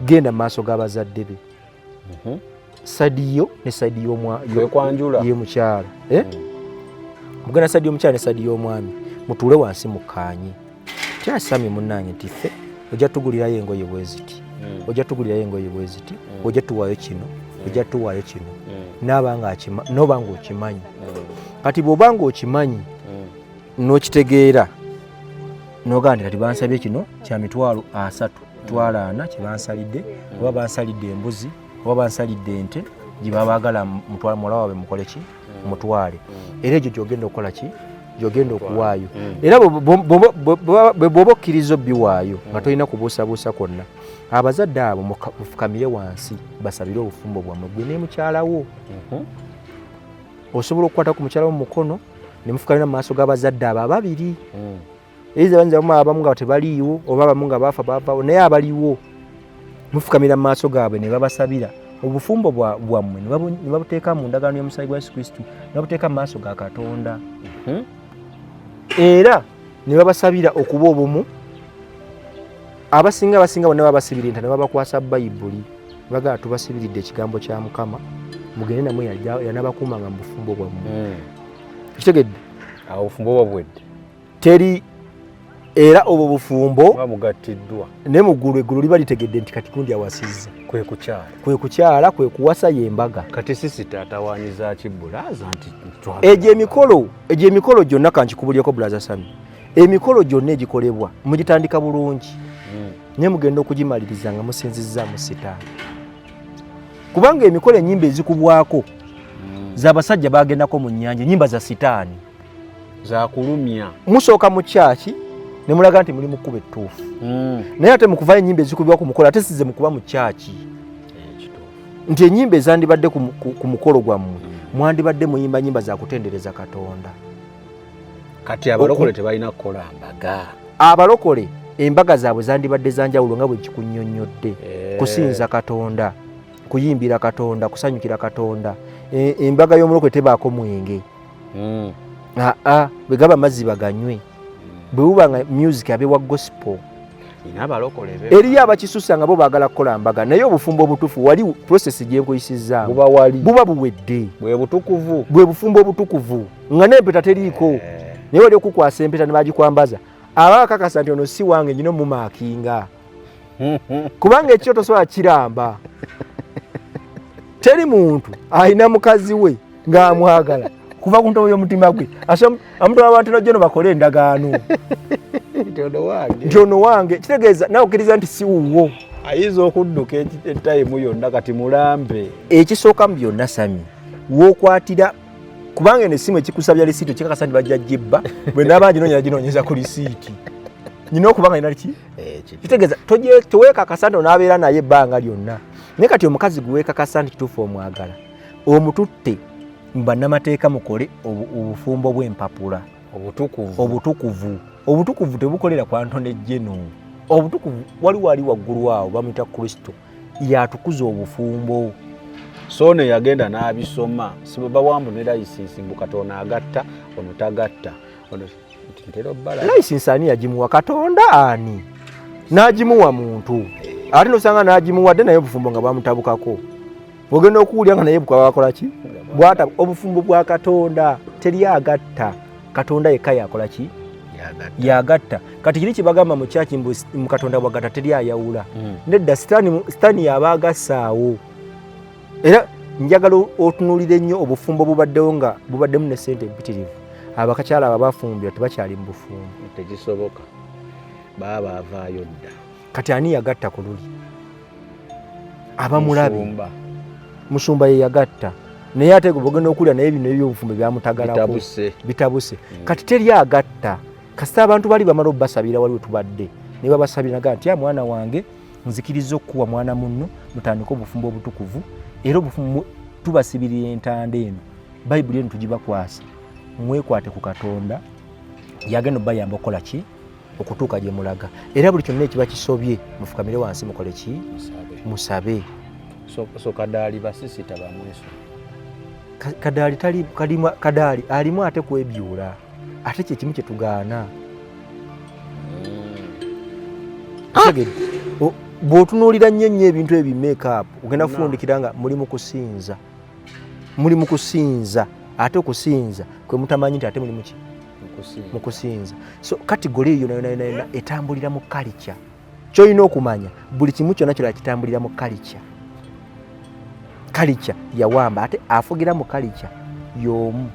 Genda maaso g'abazadde be. Sadiyo ne Sadiyo ye mukyala. Mugenda Sadiyo mukyala ne Sadiyo omwami. Mutuule wansi mukaanye. Kyasami munnange nti ffe ojja tugulirayo engoye bweziti. Ojja tugulirayo engoye bweziti. Ojja tuwaayo kino. Ojja tuwaayo kino. N'obanga okimanyi. Kati bw'obanga okimanyi n'okitegeera n'ogamba kati bansabye kino kya mitwalo 3 mitwalo 4 kye bansalidde, oba bansalidde embuzi, oba bansalidde ente gye babaagala muwala waabwe mukole ki mutwale. Era ekyo gy'ogenda okukola ki gy'ogenda okuwaayo. Era bw'oba okkiriza obbiwaayo nga tolina kubuusabuusa kwonna, abazadde abo mufukamire wansi basabire obufumbo bwammwe gwe ne mukyala wo. Osobola okukwata ku mukyala wo mu mukono ne mufukamira mu maaso g'abazadde abo ababiri. Eriza banza abamu nga tebaliiwo oba abamu nga baafa baavaawo, naye abaliwo mufukamira mu maaso gaabwe ne babasabira obufumbo bwammwe ne babuteeka mu ndagaano y'omusaayi gwa Yesu Kristo, ne babuteeka mu maaso ga Katonda. Era ne babasabira okuba obumu. Abasinga bonna babasibira enta ne babakwasa Bayibuli bagala tubasibiridde ekigambo kya Mukama mugende namwe yanabakuumanga mu bufumbo bwammwe. Kitegedde awo obufumbo bwabwedde teri. Era obwo bufumbo bamugattiddwa ne muggulu eggulu liba litegedde nti kati kundi awasizza. Kwe kukyala kwe kuwasa y'embaga. Kati sisi taatawaanyiza kibbulaaza nti egyo emikolo gyonna kankikubulyeko Brother Sami. Emikolo gyonna egikolebwa mugitandika bulungi. Ne mugenda okugimaliriza nga musinzizzaamu Sitaani. Kubanga emikolo ennyimba ezikubwako z'abasajja bagendako mu nnyanja, ennyimba za Sitaani. za kulumya. Musooka mu kyaki ne mulaga nti muli mu kkuba ettuufu. Naye ate mu kuvaayo ennyimba ezikubibwa ku mukolo ate sizze mu kuba mu kyaki. Nti ennyimba ezandibadde ku mukolo gwammwe mwandibadde muyimba nnyimba za kutendereza Katonda. Kati abalokole tebalina kukola mbaga. Abalokole embaga zaabwe zandibadde zanjawulo nga bwe kikunnyonnyodde. Kusinza Katonda, kuyimbira Katonda, kusanyukira Katonda. Embaga y'omulokole tebaako mwenge. Bwe gaba amazzi baganywe. Bwe bubanga music abewa gospel. Eriyo abakisusa nga bo baagala kukola mbaga, naye obufumbo obutuufu wali process gye nkuyisizaamu buba buwedde. Bwe butukuvu. Bwe bufumbo obutukuvu nga n'empeta teriiko. Naye wali okukwasa empeta ne bagikwambaza. Abakakasa nti ono si wange nyino mumaakinga. Kubanga ekyoto sobola kiramba. Teri muntu alina mukazi we ng'amwagala kuva ku ntobo y'omutima gwe amutwala abantu n'ojjo bakole endagaano. Nti ono wange kitegeeza nawe okkiriza nti si wuwo. Ayinza okudduka etayimu yonna kati mulambe. Ekisooka mu byonna Sami wookwatira kubanga essimu ekikusabya lisiiti kikakasa nti bajja gibba bwe naaba ginoonyeza ku lisiiti nyina okubanga ina ki kitegeeza toweekakasa nti onaabeera naye ebbanga lyonna. Naye kati omukazi guweekakasa nti kituufu omwagala omututte bannamateeka mukole obufumbo bw'empapula obutukuvu tebukolera kwa Ntono Ejjeno. Obutukuvu wali waggulu awo bamuyita Kristo yatukuza obufumbo. So ne yagenda n'abisoma si bwe bawambu ne layisinsi mbu Katonda agatta ono tagatta ono ntero bbala. Layisinsi ani yagimuwa? Katonda ani n'agimuwa muntu ate nosanga n'agimuwadde naye obufumbo nga bamutabukako. Ogenda okuwulya nga naye bwakola ki bwata obufumbo bwa Katonda teri agatta. Katonda yekka yakola ki yagatta. Kati kiri kibagamba mu kyaki mu Katonda bwagatta teri ayawula. Nedda sitaani yabagassaawo. Era njagala otunuulire nnyo obufumbo bubaddewo nga bubaddemu ne ssente empitirivu. Abakakyala abo bafumbira tebakyali mu bufumbo. Tekisoboka. Baba avaayo dda. Kati ani yagatta ku luli? Abamulabi. Musumba ye yagatta. Naye ate bw'ogenda okulya naye bino ebyobufumbo byamutagalako. Bitabuse. Kati teri agatta. Kasita abantu bali bamala obbasabira waliwo tubadde. Ne babasabira nti mwana wange nzikiriza okuwa mwana munno mutandika obufumbo obutukuvu era obufumbo tubasibirira entanda eno. Bayibuli eno tugibakwasa. Mwekwate ku Katonda yagenda bayamba okola ki okutuuka gye mulaga. Era buli kyonna ekiba kisobye mufukamire wansi mukole ki musabe. So Kadaali basisita bamweso. Kadaali tali Kadaali alimu ate kwebyula. Ate kye kimu kye tugaana. Bw'otunuulira nnyo ebintu make-up ogenda kufundikira nga muli mu kusinza ate okusinza kwe mutamanyi nti ate muli mu kusinza. So kategori eyo nayo etambulira mu culture. Ky'olina okumanya buli kimu kyonna kyonna kitambulira mu culture. Culture yawamba ate afugira mu culture y'omu.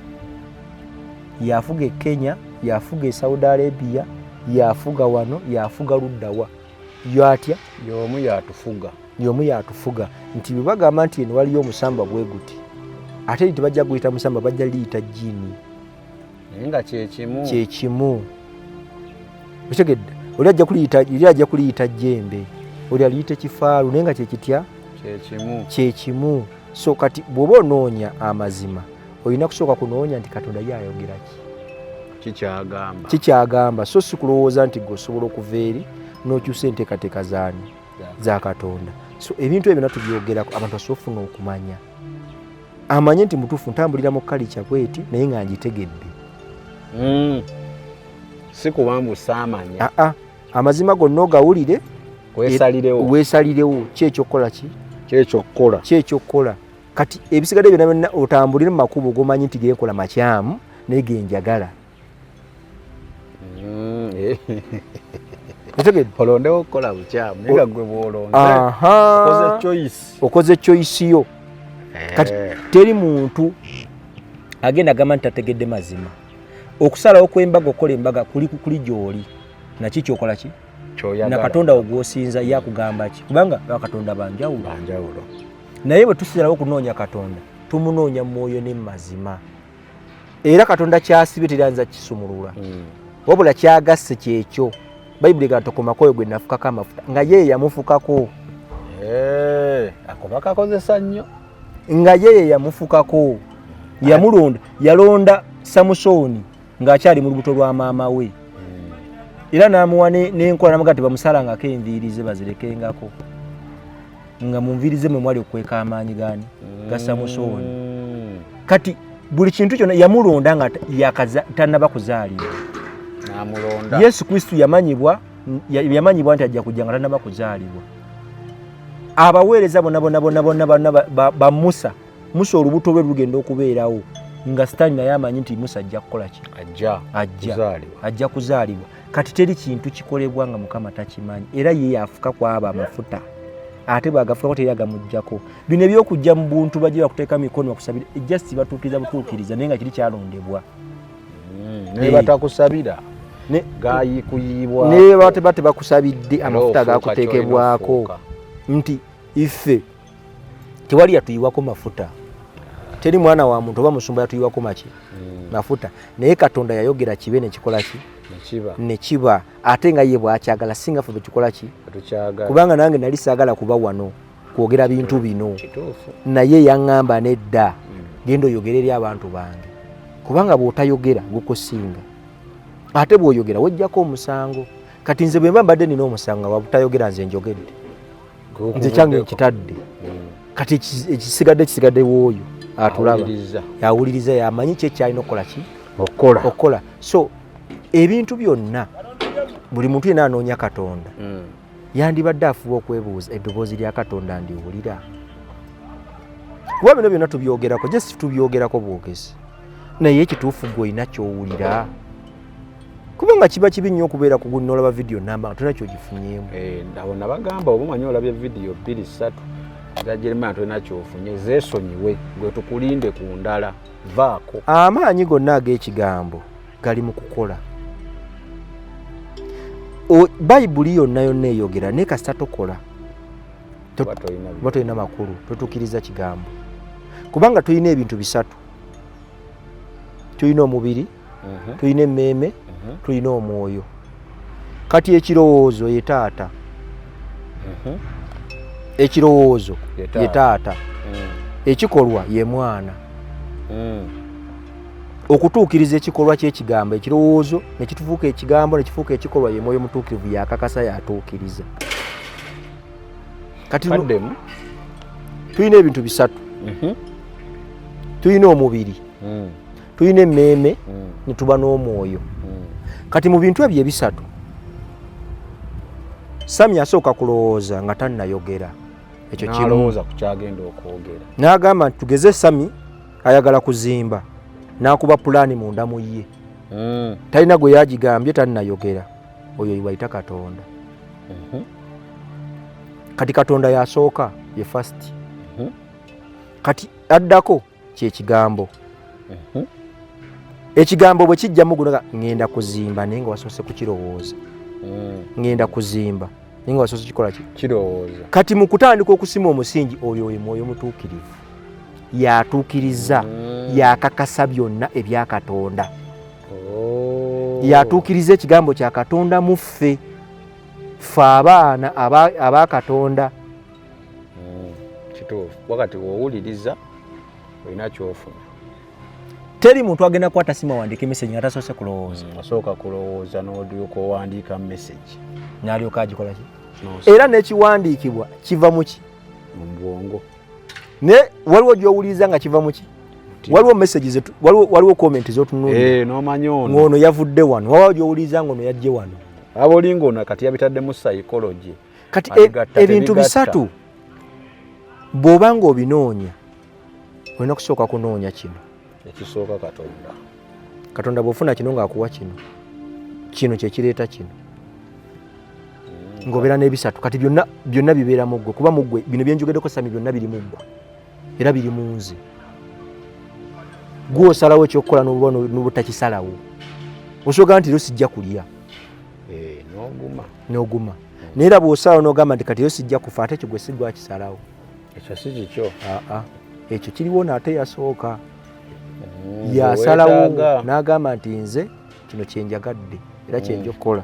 Yafuga e Kenya, yafuga e Saudi Arabia, yafuga wano, yafuga luddawa. Yatya y'omu yatufuga nti bwe bagamba nti eno waliyo omusamba bwe guti ate tebajja guyita musamba bajja liyita jjini nga kyekimu. Otegedde oli ajja kuliyita jjembe oli aliyita kifaalu naye nga kyekitya kyekimu. So kati bw'oba onoonya amazima olina kusooka kunoonya nti Katonda ye ayogera kikyagamba so si kulowooza nti gwe osobola okuva eri n'okyusa enteekateeka za Katonda. So ebintu ebyo natubyogerako abantu basobola okufuna okumanya amanye nti mutuufu ntambulira mu kalica bweti naye nga ngitegedde. Si kubanga osaamanya. Amazima gonna ogawulire weesalirewo kyekyokukola kati ebisigadde byonna otambulire mu makubo g'omanyi nti genkola makyamu naye genjagala. Olondewo okukola bukyamu naye nga gwe bw'olonze okoze choice yo. Kati teri muntu agenda agamba nti tategedde mazima. Okusalawo kw'embaga okola embaga kuli gy'oli naki kyokola ki na Katonda ogwosinza yakugamba ki kubanga Katonda banjawulo. Naye bwe tusalawo okunoonya Katonda tumunoonya mwoyo ne mazima. Era Katonda kyasibye teranza kisumulula wabula kyagasse kyekyo. Bayibuli gatokomakoyo gwe nafukako amafuta nga ye yamufukako. Ako bakakozesa nnyo. Nga ye yamufukako yamulonda yalonda Samusoni ng'akyali mu lubuto lwa maama we. Era n'amuwa n'enkola n'amuga nti bamusalangako enviiri bazirekengako nga mu nviiri ze mwe mwali okweka amaanyi gani ga Samusoni. Kati buli kintu kyonna yamulonda nga tannaba kuzaalibwa. Yesu Kristo yamanyibwa nti ajja kujja nga tannaba kuzaalibwa. Abaweereza bonna ba Musa olubuto lwe lugenda okubeerawo nga Sitaani naye amanyi nti Musa ajja kukola ki ajja kuzaalibwa. Kati teri kintu kikolebwa nga Mukama takimanyi era ye yafuka kwaba amafuta ate bw'agafuka teri agamuggyako. Bino ebyokujja mu buntu bajja bakuteeka mikono bakusabira ejjasti batuukiriza butuukiriza naye nga kiri kyalondebwa. Ne batakusabira gayikuyibwa ne bate bakusabidde amafuta gakuteekebwako nti ife tewali yatuyiwako mafuta. Teri mwana wa muntu oba musumba yatuyiwako mafuta naye Katonda yayogera kibe nekikola ki nekiba ate nga ye bwakyagala singa ffe bekikola ki kubanga nange nali saagala kuba wano kwogera bintu bino naye yaŋŋamba nedda genda oyogera eri abantu bange kubanga bw'otayogera gukusinga ate bw'oyogera wajjako omusango. Kati nze bwe mba mbadde nina omusango wa butayogera nze njogedde nze kyange nkitadde kati ekisigadde w'oyo atulaba yawuliriza yamanyi kyekyalina okukola ki okukola. So ebintu byonna buli muntu yenna anoonya Katonda yandibadde afuba okwebuuza eddoboozi lya Katonda ndiwulira kuba bino byonna tubyogerako just tubyogerako bwogezi naye ekituufu gwe olina kyowulira kubanga kiba kibi nnyo okubeera kugunoola ba video namba nga tolina kyogifunyeemu. Abo nabagamba oba omanyi olabye video 2-3 za Jeremiah tolina kyofunye zeesonyiwe gwe tukulinde ku ndala vaako. Amaanyi gonna ag'ekigambo gali mu kukola. Bayibuli yonna yonna eyogera naye kasita tokola tolina makulu, totuukiriza kigambo. Kubanga tulina ebintu bisatu. Tulina omubiri, tulina emmeeme, tulina omwoyo. Kati ekirowoozo ye taata. Ekirowoozo ye taata. Ekikolwa ye mwana. Okutuukiriza ekikolwa ky'ekigambo, ekirowoozo ne kitufuuka ekigambo ne kifuuka ekikolwa ye mwoyo mutuukirivu yakakasa yatuukiriza. Kati tulina ebintu bisatu. Tulina omubiri, tulina emmeeme, ne tuba n'omwoyo. Kati mu bintu ebyo ebisatu Sami asooka kulowooza nga tannayogera. Ekyo n'alowooza ku kyagenda okwogera. N'agamba nti tugeze Sami ayagala kuzimba. N'akuba pulaani munda mu ye. Talina gwe yagigambye tannayogera. Oyo bayita Katonda. Kati Katonda yasooka ye first. Kati addako kyekigambo. Ekigambo bwe kijjamu gunaga ngenda kuzimba naye nga wasoose kukirowooza. Ngenda kuzimba naye nga wasoose kikola kirowooza. Kati mu kutandika okusima omusingi oyo mwoyo mutuukirivu. Yatuukiriza yakakasa byonna ebya Katonda. Yatuukiriza ekigambo kya Katonda mu ffe. Ffe abaana aba Katonda. Kituufu. Wakati w'owuliriza olina kyofuna. Teri muntu agenda kukwata simu awandiika message nga tasoose kulowooza. Asooka kulowooza n'odduka owandiika message. N'alyoka agikola ki? Era n'ekiwandiikibwa kiva mu ki? Mu bwongo. Ne waliwo gy'owuliriza nga kiva mu ki? Waliwo messages waliwo comment z'otunuulira. N'omanyi ono. Ng'ono yavudde wano. Waliwo gy'owuliriza ng'ono yajje wano. Abolinga ono kati yabitadde mu psychology. Kati ebintu bisatu bw'oba ng'obinoonya olina kusooka kunoonya kino. Ekisooka Katonda. Katonda bw'ofuna kino ng'akuwa kino. Kino kye kireeta kino. Ng'obeera n'ebisatu. Kati byonna bibeera mu ggwe. Kuba mu ggwe bino bye njogeddeko Sami byonna biri mu ggwe. Era biri mu nze. Gwe osalawo ekyokukola n'obutakisalawo. Osooka nti sijja kulya. N'oguma. Naye era bw'osalawo n'ogamba nti kati sijja kufa ate ekyo gwe si gwakisalawo. Ekyo si kikyo. Ekyo kiriwo n'ate yasooka. Yasalawo n'agamba nti nze kino kye njagadde era kye nja okukola.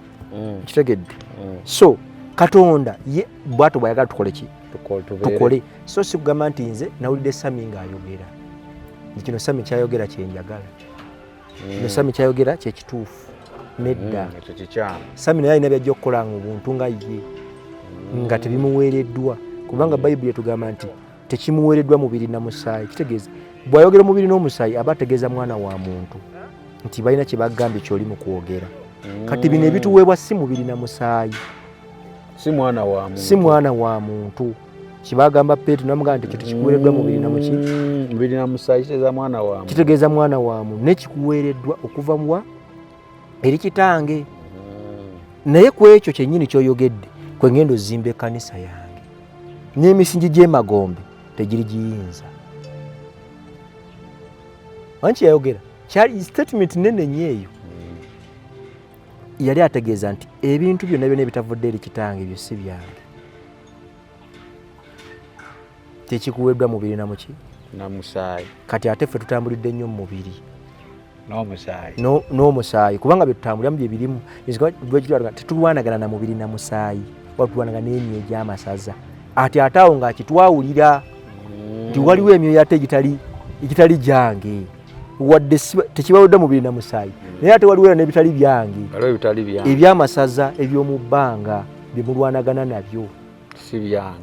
Kitegedde. So Katonda ye bw'ato bw'ayagala tukole ki? Tukole. So si kugamba nti nze nawulidde Sami ng'ayogera. Kino Sami kyayogera kye njagala. Kino Sami kyayogera kye kituufu. Nedda. Sami naye alina byajja okukola mu buntu nga ye. Nga tebimuweereddwa. Kubanga Bayibuli etugamba nti tekimuweereddwa mubiri na musaayi. Kitegeeza bw'ayogera omubiri n'omusaayi aba ategeeza mwana wa muntu nti balina kye bagambye kyoli mu kwogera. Kati bino ebituweebwa si mubiri na musaayi. Si mwana wa muntu. Si mwana wa muntu. Kibagamba Petero namugamba nti kituweereddwa mubiri na muki? Mubiri na musaayi kitegeeza mwana wa muntu. Kitegeeza mwana wa muntu. Ne kikuweereddwa okuva mu eri kitange. Naye ku ekyo kyennyini ky'oyogedde kwe ngenda ozimba ekkanisa yange. N'emisingi gy'emagombe tegiri giyinza. Wanki yayogera kyali statement nene nnyo eyo. Yali ategeeza nti ebintu byonna byonna ebitavudde eri kitange ebyo si byange. Tekikuweeddwa mubiri na muki? Na musaayi. Kati ate ffe tutambulidde nnyo mu mubiri. N'omusaayi. N'omusaayi. Kubanga bye tutambuliramu bye birimu. Tetulwanagana na mubiri na musaayi. Watulwanagana n'emyoyo egy'amasaza. Ati ate awo ng'akitwawulira. Nti waliwo emyoyo ate egitali gyange. Wadde tekibaweddwa mubiri na musaayi. Naye ate waliwo n'ebitali byange. Waliwo ebitali byange. Eby'amasaza eby'omu bbanga bye mulwanagana nabyo.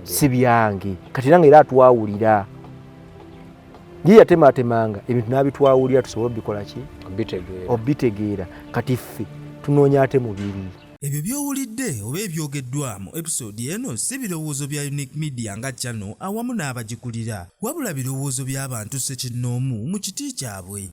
Si byange. Kati nange era atwawulira. Ye yatematemanga ebintu n'abitwawulira tusobole obikola ki? Obitegeera. Kati ffe tunoonya ate mubiri. Ebyo by'owulidde oba ebyogeddwa mu episode eno si birowoozo bya Unique Media nga channel awamu n'abagikulira, wabula birowoozo by'abantu ssekinnoomu mu kiti kyabwe.